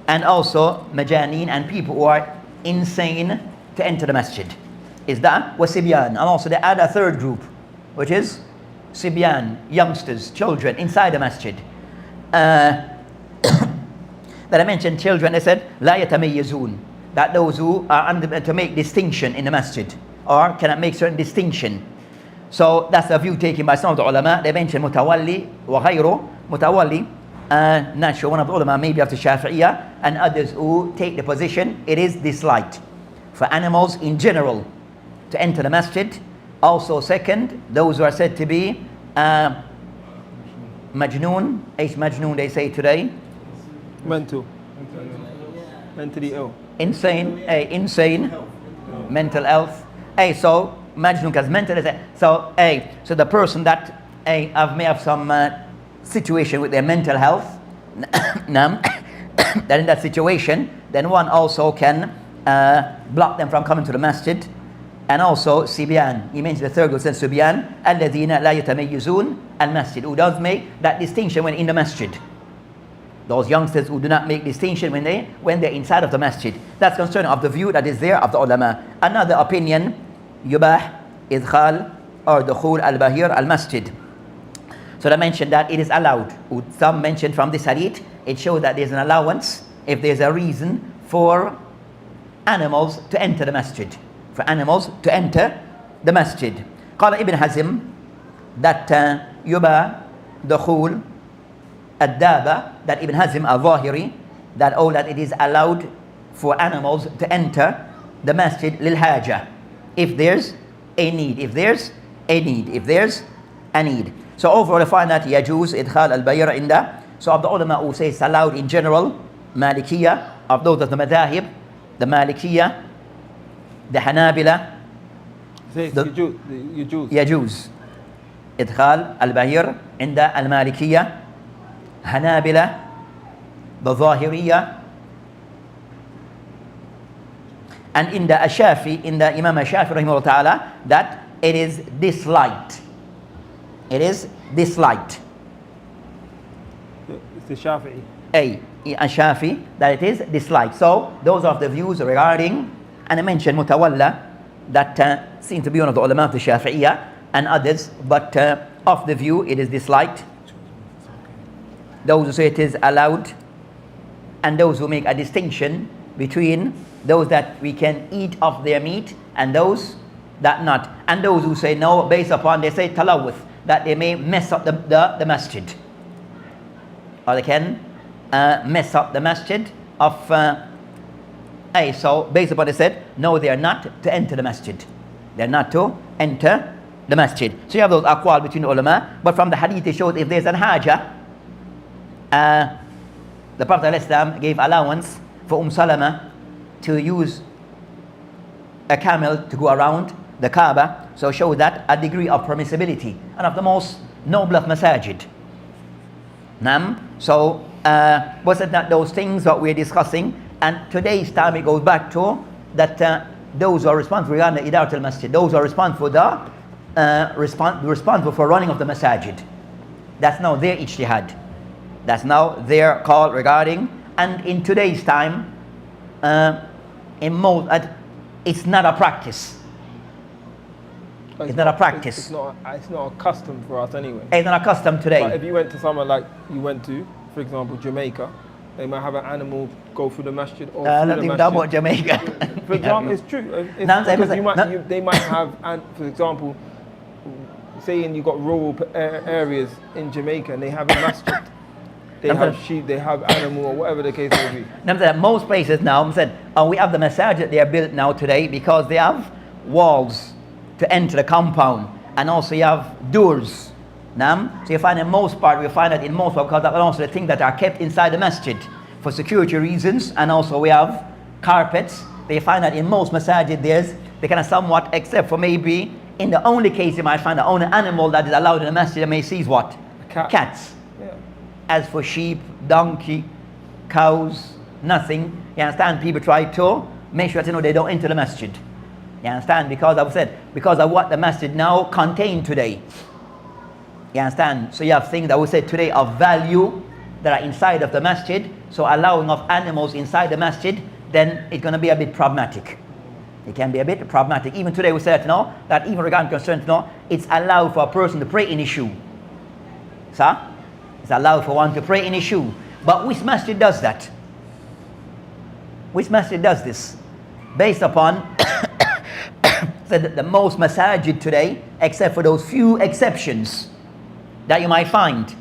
Speaker 2: and also majanin, and people who are insane, to enter the masjid. Is that was Sibyan. And also they add a third group, which is Sibyan, youngsters, children inside the masjid. that I mentioned children, they said, لا يتميزون, that those who are to make distinction in the masjid, or cannot make certain distinction. So that's the view taken by some of the ulama. They mentioned mutawalli wa ghayru. Mutawalli, not sure, one of the ulama, maybe of the Shafi'iyah, and others who take the position, it is disliked for animals in general to enter the masjid. Also second, those who are said to be majnoon, majnoon they say today.
Speaker 3: Mentally ill.
Speaker 2: Insane, mental health. So majnoon because mental is so the person that may have some situation with their mental health, that in that situation, then one also can block them from coming to the masjid. And also Sibyan, he mentioned the third group, says Sibyan, الَّذِينَ لَا يَتَمَيُّزُونَ الْمَسْجِدِ, who does make that distinction when in the masjid. Those youngsters who do not make distinction when they're inside of the masjid. That's concerning of the view that is there of the ulama. Another opinion, yubah, idkhal, or dukhul al-bahir al-masjid. So they mentioned that it is allowed. Some mentioned from this hadith, it shows that there's an allowance if there's a reason for animals to enter the masjid. For animals to enter the masjid. قال Ibn Hazm that يبا دخول الدابة, that Ibn Hazm al-Zahiri, that that it is allowed for animals to enter the masjid lil-haja, if there's a need, if there's a need. So overall I find that يجوز إدخال البير عند. So of the ulama who say it's allowed in general, Malikiyah, of those of the madhahib, the Malikiyah, the Hanabila, يجوز إدخال البهير عند المالكية, Hanabila, the Zahiriyah, and in the Ashafi, in the Imam Ashafi rahimahullah ta'ala, that it is disliked. It is disliked.
Speaker 3: It's the Shafi'i.
Speaker 2: Ashafi, that it is disliked. So those are the views regarding. And I mentioned Mutawalla, that seems to be one of the ulama of the Shafi'iyah and others, but of the view it is disliked. Those who say it is allowed, and those who make a distinction between those that we can eat of their meat and those that not. And those who say no, based upon, they say talawuth, that they may mess up the masjid. Or they can mess up the masjid of... So based upon it said, no, they are not to enter the masjid. They are not to enter the masjid. So you have those aqwal between the ulama. But from the hadith it shows if there's an haja, the Prophet ﷺ gave allowance for Salama to use a camel to go around the Kaaba. So show that a degree of permissibility and of the most noble of masajid. So was it not those things that we're discussing? And today's time it goes back to that those who are responsible regarding the Idarat al-Masjid, those who are responsible for running of the masajid. That's now their ijtihad. That's now their call regarding. And in today's time, it's not a practice. It's not a practice.
Speaker 3: It's not a custom for us anyway.
Speaker 2: It's not a custom today.
Speaker 3: But if you went to somewhere like you went to, for example, Jamaica, they might have an animal go through the masjid or through the masjid.
Speaker 2: About Jamaica.
Speaker 3: For example, it's true. They might have, for example, saying you got rural areas in Jamaica and they have a masjid. They have sheep, they have animal, or whatever the case may be.
Speaker 2: Most places now, we have the masajid they are built now today because they have walls to enter the compound, and also you have doors. So you find in most part, we find that in most part, because that are also the things that are kept inside the masjid for security reasons, and also we have carpets. They find that in most masajid they kind of somewhat, except for maybe in the only case you might find the only animal that is allowed in the masjid that may see is what? Cats.
Speaker 3: Yeah.
Speaker 2: As for sheep, donkey, cows, nothing. You understand? People try to make sure that they don't enter the masjid. You understand? Because I've said, because of what the masjid now contain today. You understand? So you have things that we say today of value that are inside of the masjid. So allowing of animals inside the masjid, then it's going to be a bit problematic. It can be a bit problematic. Even today we said that even regarding concerns, it's allowed for a person to pray in his shoe. It's allowed for one to pray in his shoe. But which masjid does that? Which masjid does this? Based upon the most masajid today, except for those few exceptions that you might find.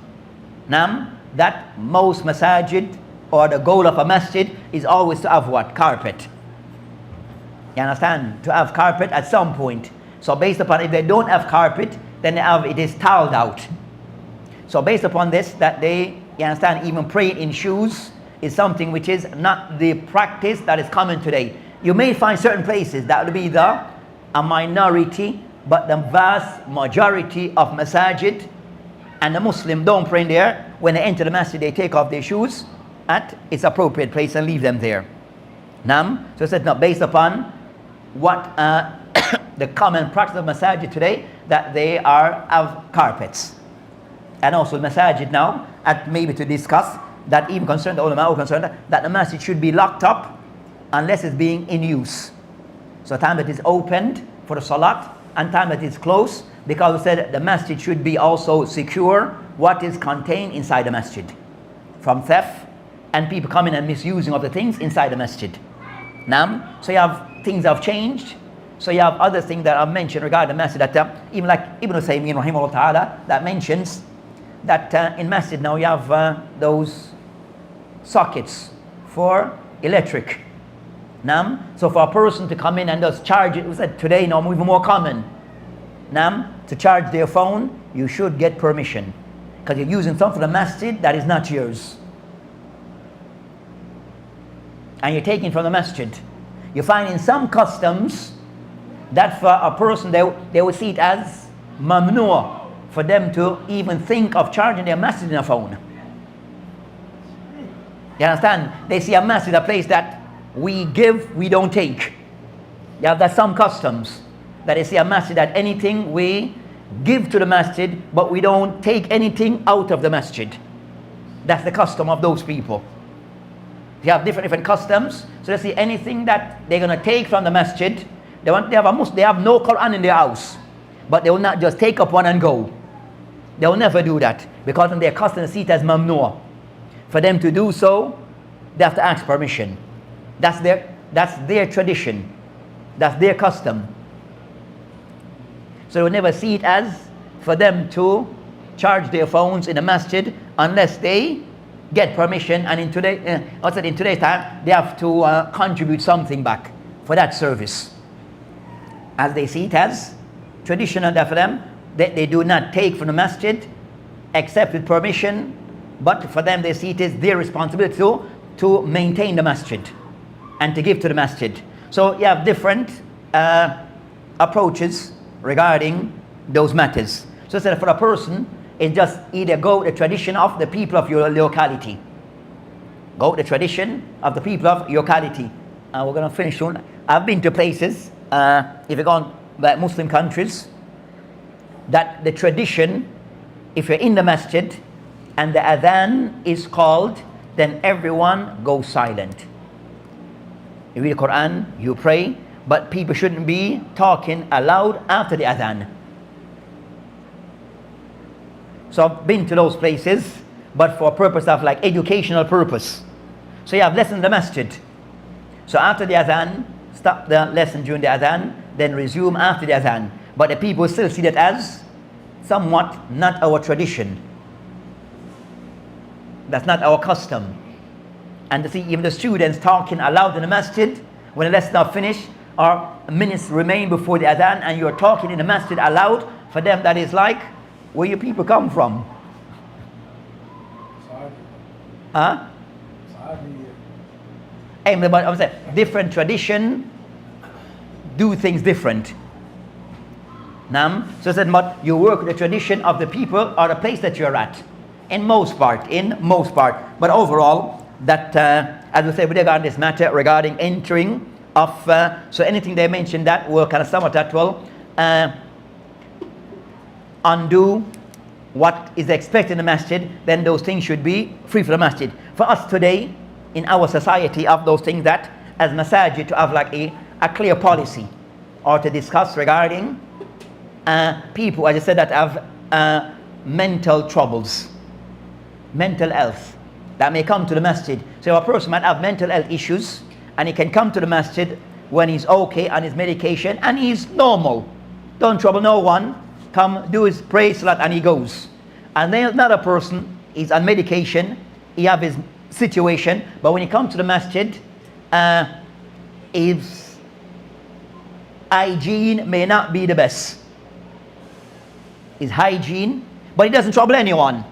Speaker 2: That most masajid, or the goal of a masjid, is always to have what? Carpet. You understand? To have carpet at some point. So based upon, if they don't have carpet, then it is tiled out. So based upon this, that they, you understand, even praying in shoes is something which is not the practice that is common today. You may find certain places that will be a minority, but the vast majority of masajid and the Muslim don't pray in there. When they enter the masjid, they take off their shoes at its appropriate place and leave them there. So it's not based upon what the common practice of masajid today, that they have carpets. And also masajid now, maybe to discuss that, even concerned, the ulama are concerned that the masjid should be locked up unless it's being in use. So time that is opened for the salat and time that is closed, because we said the masjid should be also secure what is contained inside the masjid from theft and people coming and misusing of the things inside the masjid. So you have things that have changed. So you have other things that are mentioned regarding the masjid, that even like Ibn Saheeh rahimahullah ta'ala, that mentions that in masjid now you have those sockets for electric. So for a person to come in and just charge it, we said today now even more common. To charge their phone, you should get permission, because you're using something for the masjid that is not yours. And you're taking from the masjid. You find in some customs that for a person, they will see it as mamnu' for them to even think of charging their masjid in a phone. You understand? They see a masjid, a place that we give, we don't take. You have that some customs that they see a masjid, that anything we give to the masjid, but we don't take anything out of the masjid. That's the custom of those people. You have different customs. So they see anything that they're going to take from the masjid. They have no Quran in their house, but they will not just take up one and go. They will never do that, because in their custom, see it as mamnu'. For them to do so, they have to ask permission. That's their tradition. That's their custom. So they will never see it as for them to charge their phones in the masjid unless they get permission. And in today's time, they have to contribute something back for that service, as they see it as traditional. For them, they do not take from the masjid except with permission, but for them they see it as their responsibility to maintain the masjid and to give to the masjid. So you have different approaches regarding those matters. So instead for a person, it's just either go the tradition of the people of your locality. Go the tradition of the people of your locality. We're going to finish soon. I've been to places, if you've gone by Muslim countries, that the tradition, if you're in the masjid and the adhan is called, then everyone goes silent. You read the Quran, you pray, but people shouldn't be talking aloud after the adhan. So I've been to those places, but for a purpose of like educational purpose. So you have lesson in the masjid. So after the adhan, stop the lesson during the adhan, then resume after the adhan. But the people still see that as somewhat not our tradition. That's not our custom. And to see even the students talking aloud in the masjid when the lesson is finished, or minutes remain before the adhan, and you're talking in the masjid aloud, for them that is like, where your people come from? Huh? But I'm saying, different tradition, do things different. So I said, but you work with the tradition of the people or the place that you're at. In most part. But overall, that, as we say, with regard to this matter regarding entering of, so anything they mentioned that will kind of somewhat that will undo what is expected in the masjid, then those things should be free for the masjid. For us today, in our society, of those things that, as masajid, to have like a clear policy, or to discuss regarding people, as I said, that have mental troubles, mental health, that may come to the masjid. So a person might have mental health issues, and he can come to the masjid when he's okay on his medication and he's normal, don't trouble no one, come do his prayer, salat, and he goes. And then another person is on medication, he have his situation, but when he comes to the masjid, his hygiene may not be the best. His hygiene, but he doesn't trouble anyone.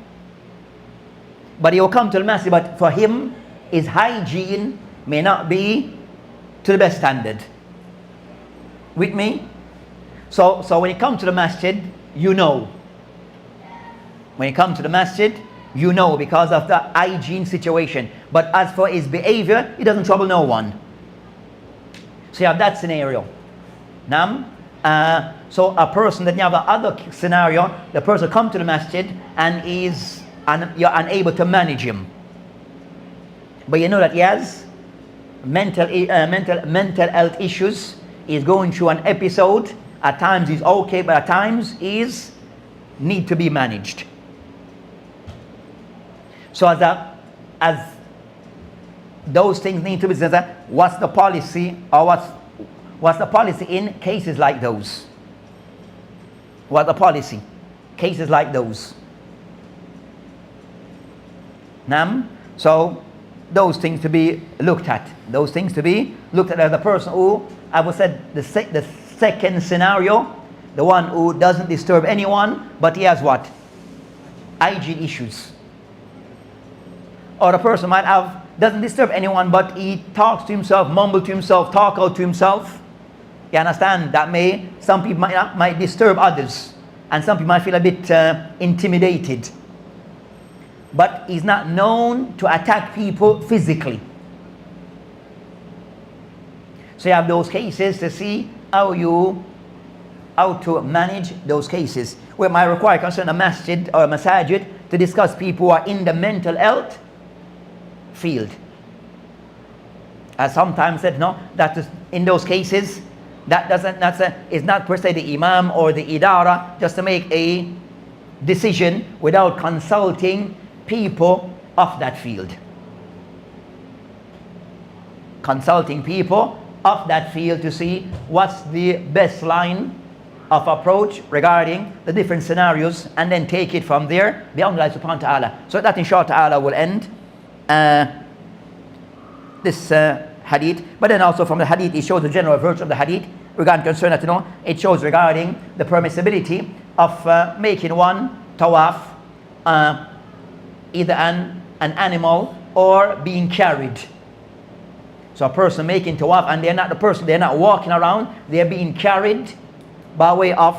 Speaker 2: But he will come to the masjid, but for him, his hygiene may not be to the best standard. With me? So when you come to the masjid, you know. When you come to the masjid, you know because of the hygiene situation. But as for his behavior, he doesn't trouble no one. So you have that scenario. Now, so a person that you have another scenario, the person come to the masjid and you're unable to manage him. But you know that he has mental health issues. He's going through an episode. At times he's okay, but at times he's need to be managed. So as those things need to be said, what's the policy, or what's the policy in cases like those? What's the policy? Cases like those. So those things to be looked at. Those things to be looked at as the person who, I would say, the second scenario, the one who doesn't disturb anyone, but he has what? Hygiene issues. Or the person doesn't disturb anyone, but he talks to himself, mumbles to himself, talk out to himself. You understand? That some people might disturb others, and some people might feel a bit intimidated. But he's not known to attack people physically. So you have those cases to see how to manage those cases. Where might require concern a masjid or a masajid to discuss people who are in the mental health field. As sometimes said, no, that is, in those cases, it's not per se the imam or the idara just to make a decision without consulting people of that field. Consulting people of that field to see what's the best line of approach regarding the different scenarios, and then take it from there beyond Allah subhanahu wa ta'ala. So that inshallah ta'ala will end this hadith. But then also from the hadith, it shows the general virtue of the hadith regarding concern that, it shows regarding the permissibility of making one tawaf, either an animal or being carried. So a person making tawaf, and they're not walking around, they're being carried by way of,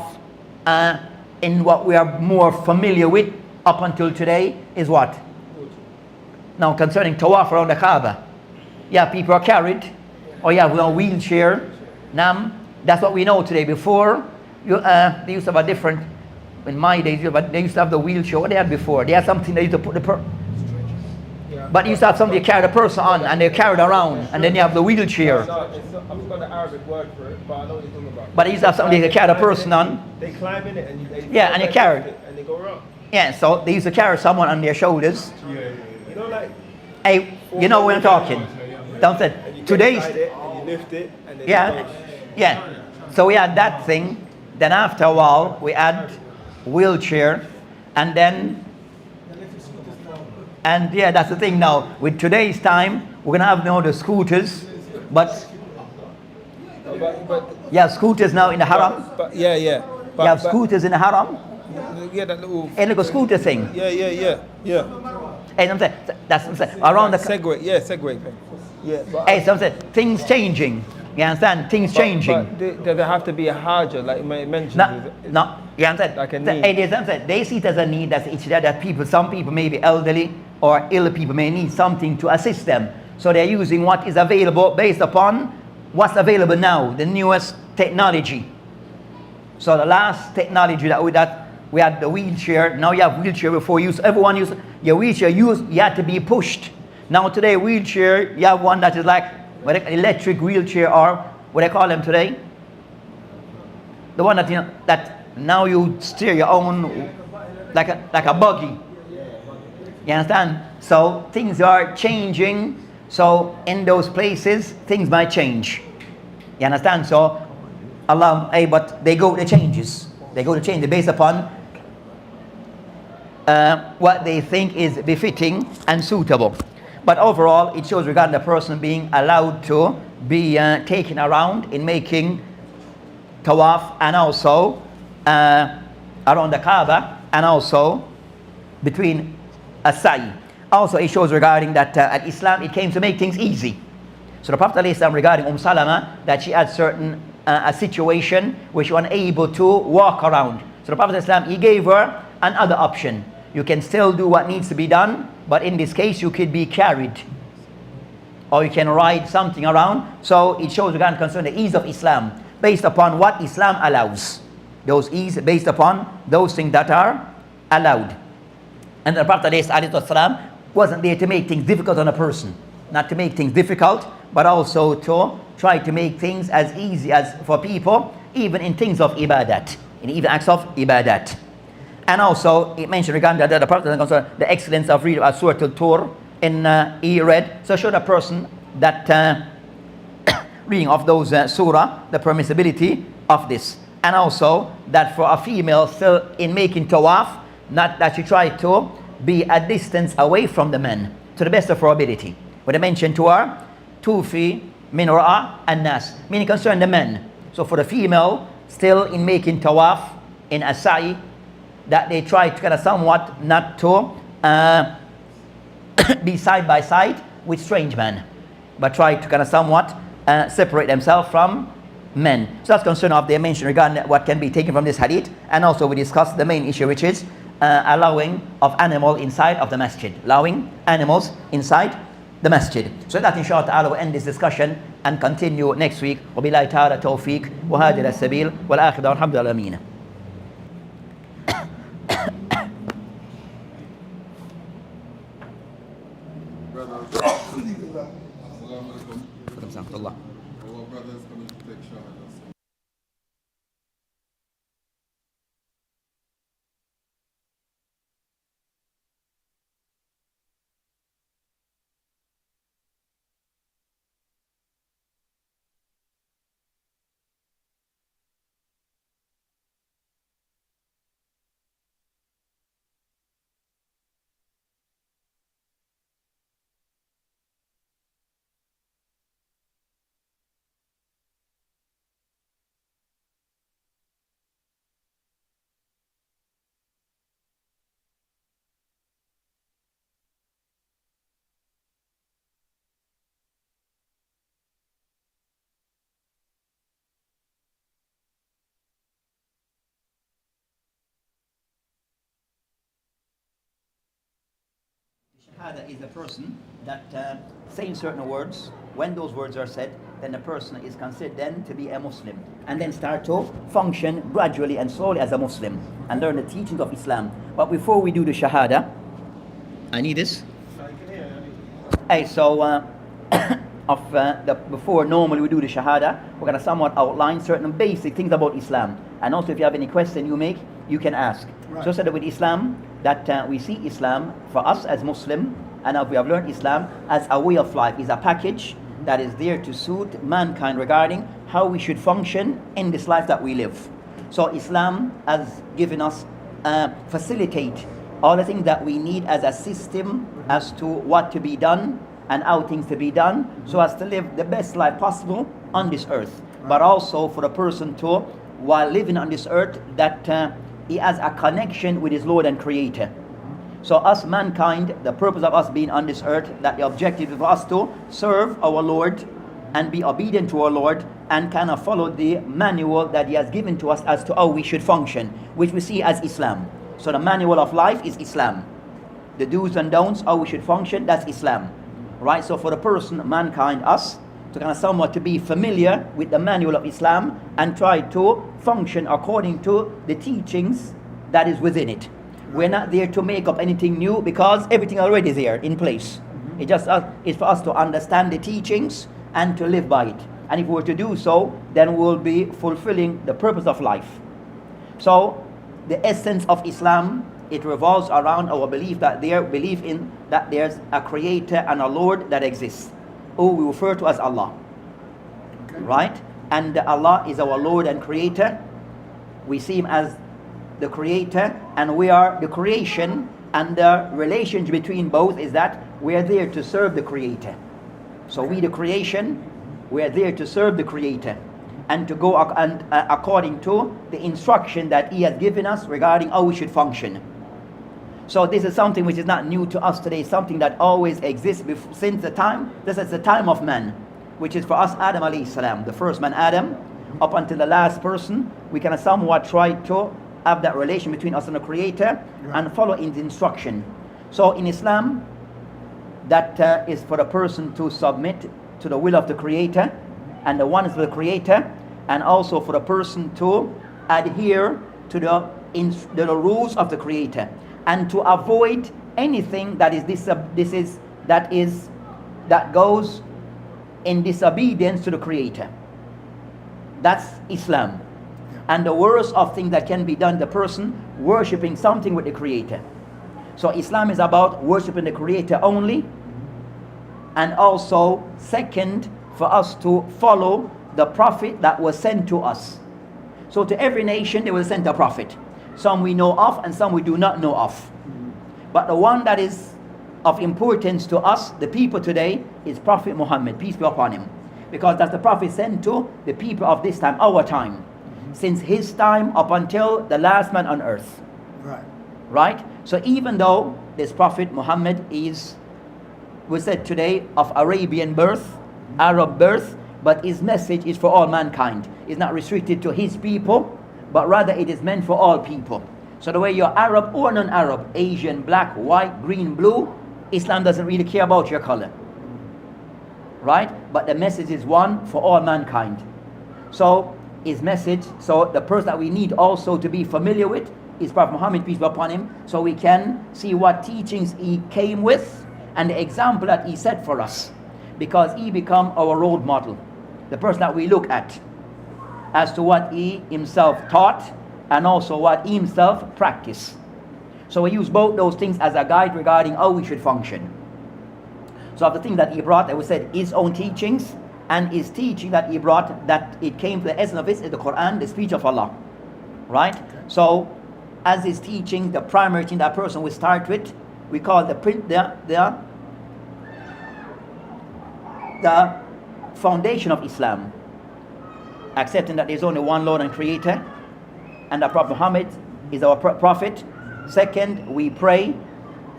Speaker 2: in what we are more familiar with up until today, is what? Now concerning tawaf around the Kaaba, people are carried, or you have a wheelchair. Now, that's what we know today. Before, they used to have a different, in my days, they used to have the wheelchair. What they had before? They had something they used to put but you used to have something to carry the person on, and they carried around, and then you have the wheelchair.
Speaker 3: I've got the Arabic word for it, but I know what you're talking about.
Speaker 2: But you used to have something to carry the person on.
Speaker 3: They climb in it, and
Speaker 2: and you carry it.
Speaker 3: And they go around.
Speaker 2: Yeah, so they used to carry someone on their shoulders.
Speaker 3: You know, like...
Speaker 2: Hey, you know what I'm talking. Don't say, today's...
Speaker 3: And you lift it, and then
Speaker 2: yeah. So we had that thing. Then after a while, we had wheelchair, and then... And that's the thing now. With today's time, we're gonna have now the scooters, but scooters now in the haram.
Speaker 3: But
Speaker 2: you have scooters in the haram.
Speaker 3: Yeah, that little.
Speaker 2: And like a scooter thing.
Speaker 3: Yeah.
Speaker 2: And I'm saying that's what I'm saying. Around the
Speaker 3: Segway thing. Yeah.
Speaker 2: So I'm saying things changing. You understand? Things changing.
Speaker 3: But there have to be a haja, like you mentioned.
Speaker 2: No. You understand?
Speaker 3: Like a need.
Speaker 2: They see it as a need. That some people may be elderly or ill people may need something to assist them. So they're using what is available based upon what's available now, the newest technology. So the last technology that we had the wheelchair. Now you have wheelchair before use. Everyone used your wheelchair. You had to be pushed. Now today wheelchair, you have one that is like electric wheelchair, or what they call them today. The one that now you steer your own like a buggy. You understand? So things are changing So in those places, things might change. You understand? So Allah, but they changes. They go to change based upon what they think is befitting and suitable. But overall, it shows regarding the person being allowed to be taken around in making tawaf, and also around the Kaaba, and also between as-sa'i. Also, it shows regarding that at Islam, it came to make things easy. So the Prophet ﷺ regarding Salama, that she had certain a situation where she was unable to walk around. So the Prophet ﷺ, he gave her another option. You can still do what needs to be done, but in this case, you could be carried, or you can ride something around. So it shows regarding concern the ease of Islam, based upon what Islam allows. Those ease based upon those things that are allowed. And the Prophet ﷺ wasn't there to make things difficult on a person, not to make things difficult, but also to try to make things as easy as for people, even in things of ibadat, in even acts of ibadat. And also it mentioned regarding the Prophet the excellence of reading Surah Al-Tur in he read. So show the person that reading of those surah, the permissibility of this. And also that for a female still in making tawaf, not that she try to be a distance away from the men to the best of her ability. What I mentioned to her, tufi min ra'a an-nas, meaning concern the men. So for the female still in making tawaf in as-sa'i, that they try to kind of somewhat not to be side by side with strange men, but try to kind of somewhat separate themselves from men. So that's concern of the mention regarding what can be taken from this hadith. And also we discussed the main issue, which is allowing of animal inside of the masjid, allowing animals inside the masjid. So that inshallah ta'ala will end this discussion and continue next week. وبالله تعالى توفيق وهذا السبيل والآخر والحمد لله آمين. Allah.
Speaker 5: Our brothers coming to take shahada.
Speaker 2: Shahada is a person that saying certain words. When those words are said, then the person is considered then to be a Muslim, and then start to function gradually and slowly as a Muslim and learn the teachings of Islam. But before we do the Shahada, I need this. Hey, so before normally we do the Shahada, we're gonna somewhat outline certain basic things about Islam, and also if you have any question you can ask. Right. So said that with Islam, that we see Islam for us as Muslim, and we have learned Islam as a way of life, is a package that is there to suit mankind regarding how we should function in this life that we live. So Islam has given us facilitate all the things that we need as a system as to what to be done and how things to be done, so as to live the best life possible on this earth. But also for the person to, while living on this earth, that he has a connection with his Lord and Creator. So us mankind, the purpose of us being on this earth, that the objective is for us to serve our Lord and be obedient to our Lord and kind of follow the manual that He has given to us as to how we should function, which we see as Islam. So the manual of life is Islam. The do's and don'ts, how we should function, that's Islam. Right? So for the person, mankind, us, to kind of somewhat to be familiar with the manual of Islam and try to function according to the teachings that is within it. We're not there to make up anything new, because everything already is there in place. It just is for us to understand the teachings and to live by it. And if we were to do so, then we'll be fulfilling the purpose of life. So the essence of Islam, it revolves around our belief that there's a Creator and a Lord that exists. who we refer to as Allah.
Speaker 1: Okay.
Speaker 2: Right? And Allah is our Lord and Creator. We see Him as the Creator, and we are the creation, and the relationship between both is that we are there to serve the Creator. So we, the creation, we are there to serve the Creator and to go according to the instruction that He has given us regarding how we should function. So this is something which is not new to us today, something that always exists since the time, this is the time of man, which is for us Adam alayhi salam, the first man Adam, up until the last person. We can somewhat try to have that relation between us and the Creator and follow His instruction. So in Islam, that is for the person to submit to the will of the Creator, and the one is for the Creator, and also for the person to adhere to the rules of the Creator, and to avoid anything that that goes in disobedience to the Creator. That's Islam. And the worst of things that can be done, the person worshipping something with the Creator. So Islam is about worshipping the Creator only, and also second, for us to follow the Prophet that was sent to us. So to every nation they will send a Prophet. Some we know of and some we do not know of. But the one that is of importance to us, the people today, is Prophet Muhammad, peace be upon him. Because that's the Prophet sent to the people of this time, our time. Since his time up until the last man on earth. Right? So even though this Prophet Muhammad is, we said today, of Arabian birth, Arab birth, but his message is for all mankind. It's not restricted to his people, but rather it is meant for all people. So the way you're Arab or non-Arab, Asian, black, white, green, blue, Islam doesn't really care about your color. Right? But the message is one for all mankind. So his message, so the person that we need also to be familiar with is Prophet Muhammad, peace be upon him, so we can see what teachings he came with and the example that he set for us, because he become our role model, the person that we look at as to what he himself taught and also what he himself practiced. So we use both those things as a guide regarding how we should function. So of the thing that he brought, I would say his own teachings, and his teaching that he brought, that it came to the essence of it is the Quran, the speech of Allah. Right? So as his teaching, the primary thing that person will start with, we call the foundation of Islam, accepting that there's only one Lord and Creator, and that Prophet Muhammad is our prophet. Second, we pray.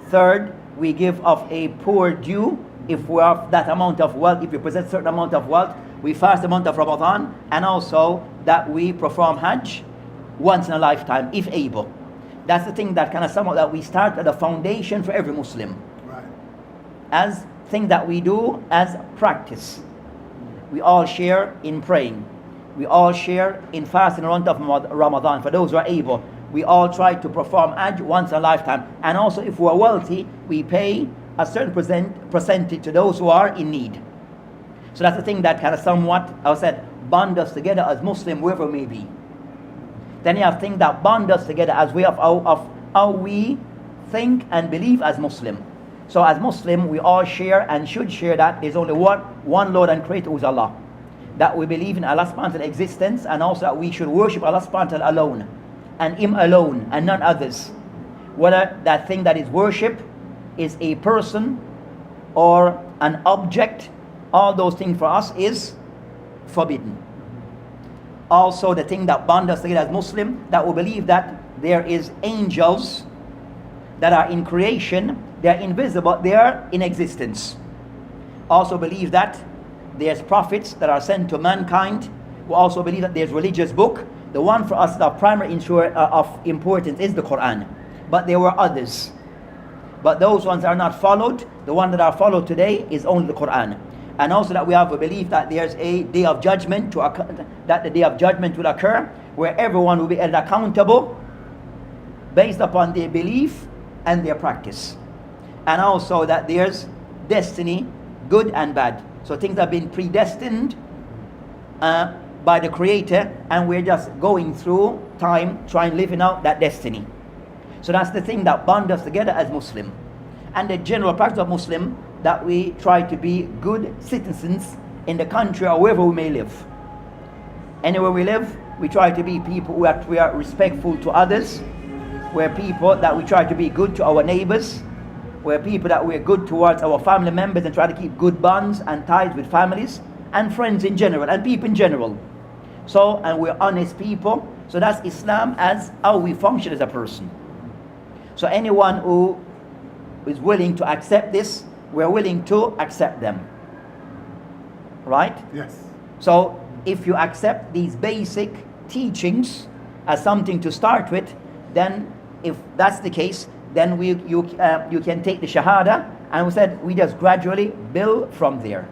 Speaker 2: Third, we give of a poor due. If we have that amount of wealth, if we possess a certain amount of wealth, we fast the month of Ramadan, and also that we perform Hajj once in a lifetime, if able. That's the thing that kind of somehow that we start at the foundation for every Muslim.
Speaker 1: Right.
Speaker 2: As thing that we do as practice. We all share in praying. We all share in fasting the month of Ramadan for those who are able. We all try to perform Hajj once in a lifetime. And also if we are wealthy, we pay a certain percentage to those who are in need. So that's the thing that kind of somewhat, I said, bond us together as Muslim, wherever we may be. Then you have things that bond us together as way of how we think and believe as Muslim. So as Muslim, we all share and should share that there's only one Lord and Creator, who is Allah. That we believe in Allah's subhanahu wa ta'ala existence, and also that we should worship Allah subhanahu wa ta'ala alone, and Him alone, and none others. Whether that thing that is worship is a person or an object, all those things for us is forbidden. Also the thing that bonds us together as Muslim, that we believe that there is angels that are in creation, they are invisible, they are in existence. Also believe that there's prophets that are sent to mankind. We also believe that there's religious book. The one for us, the primary of importance is the Quran. But there were others. But those ones are not followed. The one that are followed today is only the Quran. And also that we have a belief that there's a day of judgment that the day of judgment will occur, where everyone will be held accountable based upon their belief and their practice. And also that there's destiny, good and bad. So things have been predestined by the Creator, and we're just going through time trying living out that destiny. So that's the thing that bonds us together as Muslim. And the general practice of Muslim, that we try to be good citizens in the country or wherever we may live. Anywhere we live, we try to be people we are respectful to others. We're people that we try to be good to our neighbors. We're people that we're good towards our family members and try to keep good bonds and ties with families and friends in general and people in general. So, and we're honest people. So that's Islam as how we function as a person. So anyone who is willing to accept this, we're willing to accept them. Right?
Speaker 6: Yes.
Speaker 2: So if you accept these basic teachings as something to start with, then if that's the case, then you can take the Shahada, and we said we just gradually build from there.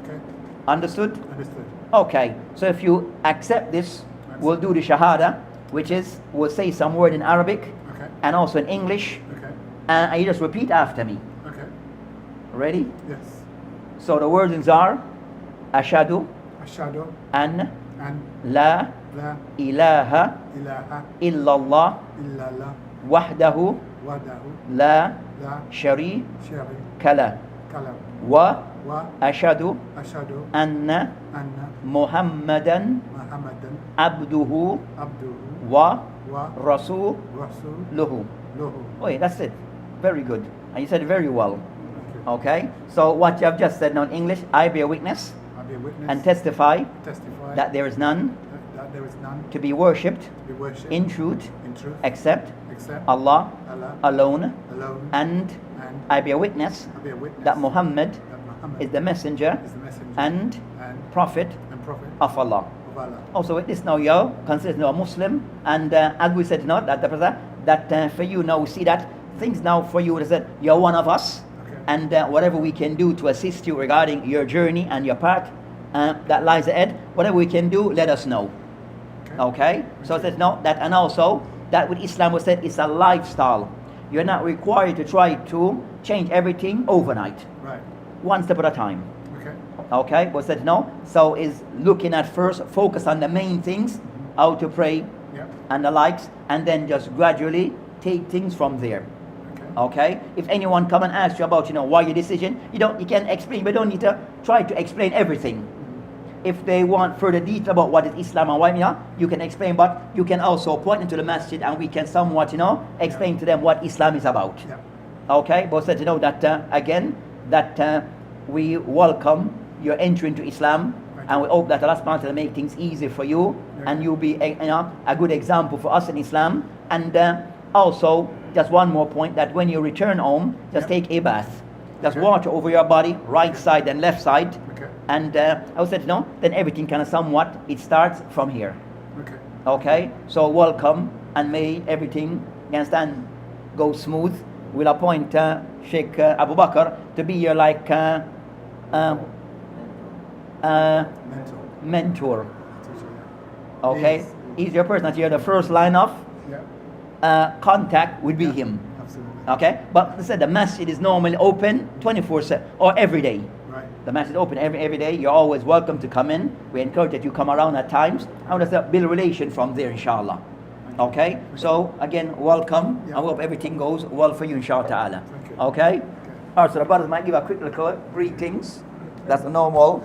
Speaker 6: Okay.
Speaker 2: Understood?
Speaker 6: Understood.
Speaker 2: Okay. So if you accept this, we'll do the Shahada, which is we'll say some word in Arabic
Speaker 6: Okay.
Speaker 2: and also in English,
Speaker 6: Okay.
Speaker 2: and you just repeat after me.
Speaker 6: Okay.
Speaker 2: Ready?
Speaker 6: Yes.
Speaker 2: So the words are Ashadu
Speaker 6: Ashhadu
Speaker 2: an
Speaker 6: an
Speaker 2: la
Speaker 6: la
Speaker 2: ilaha
Speaker 6: ilaha
Speaker 2: illallah
Speaker 6: illallah
Speaker 2: wahdahu
Speaker 6: wahdahu
Speaker 2: la
Speaker 6: la
Speaker 2: sharika lah
Speaker 6: sharika
Speaker 2: wa
Speaker 6: wa
Speaker 2: ashadu
Speaker 6: ashhadu
Speaker 2: anna
Speaker 6: anna
Speaker 2: Muhammadan
Speaker 6: Muhammadan
Speaker 2: abduhu
Speaker 6: abduhu
Speaker 2: wa
Speaker 6: wa
Speaker 2: rasuluhu.
Speaker 6: rasuluhu.
Speaker 2: Oh, that's it. Very good. And you said it very well.
Speaker 6: Thank you.
Speaker 2: Okay. So what you have just said now in English, I bear witness
Speaker 6: I be a witness
Speaker 2: and testify
Speaker 6: testify
Speaker 2: that there is none
Speaker 6: that there is none
Speaker 2: to be worshipped
Speaker 6: to be worshipped
Speaker 2: in truth
Speaker 6: in truth
Speaker 2: except
Speaker 6: except
Speaker 2: Allah
Speaker 6: Allah
Speaker 2: alone,
Speaker 6: alone,
Speaker 2: and
Speaker 6: and
Speaker 2: I bear witness
Speaker 6: I be a witness
Speaker 2: that Muhammad
Speaker 6: that Muhammad
Speaker 2: is the messenger
Speaker 6: is the messenger
Speaker 2: and
Speaker 6: and
Speaker 2: prophet
Speaker 6: prophet
Speaker 2: of Allah.
Speaker 6: of Allah.
Speaker 2: Also with this now you consider now a Muslim, and as we said now that the brother that for you now we see that things now for you is that you're one of us,
Speaker 6: Okay.
Speaker 2: and whatever we can do to assist you regarding your journey and your path that lies ahead, whatever we can do, let us know. Okay? So it says no, that, and also that with Islam was said it's a lifestyle. You're not required to try to change everything overnight.
Speaker 6: Right.
Speaker 2: One step at a time.
Speaker 6: Okay.
Speaker 2: Okay? But said no. So is looking at first, focus on the main things, how to pray
Speaker 6: Yeah.
Speaker 2: and the likes, and then just gradually take things from there.
Speaker 6: Okay.
Speaker 2: Okay? If anyone come and ask you about, why your decision, you can explain, but don't need to try to explain everything. If they want further detail about what is Islam and why, you can explain, but you can also point into the masjid and we can somewhat, explain to them what Islam is about.
Speaker 6: Yeah.
Speaker 2: Okay? But said, that again, that we welcome your entry into Islam, and we hope that Allah subhanahu wa ta'ala make things easy for you, and you'll be a good example for us in Islam. And also, just one more point, that when you return home, just take a bath. Just
Speaker 6: Okay.
Speaker 2: water over your body, right side and left side.
Speaker 6: Okay.
Speaker 2: And I said, then everything kind of somewhat, it starts from here.
Speaker 6: Okay.
Speaker 2: Okay? So welcome, and may everything, you understand, go smooth. We'll appoint Sheikh Abu Bakr to be your mentor.
Speaker 6: Teacher, yeah.
Speaker 2: Okay?
Speaker 6: Yes.
Speaker 2: He's your person that you're the first line of
Speaker 6: Yeah.
Speaker 2: contact would be him.
Speaker 6: Absolutely.
Speaker 2: Okay? But I said the masjid is normally open 24/7 or every day.
Speaker 6: Right.
Speaker 2: The masjid is open every day. You're always welcome to come in. We encourage that you come around at times. And let's build a relation from there, inshallah. Okay? So again, welcome.
Speaker 6: Yeah.
Speaker 2: I hope everything goes well for you, inshallah ta'ala.
Speaker 6: Thank you.
Speaker 2: Okay? Alright, so the brothers might give a quick little greetings. That's normal.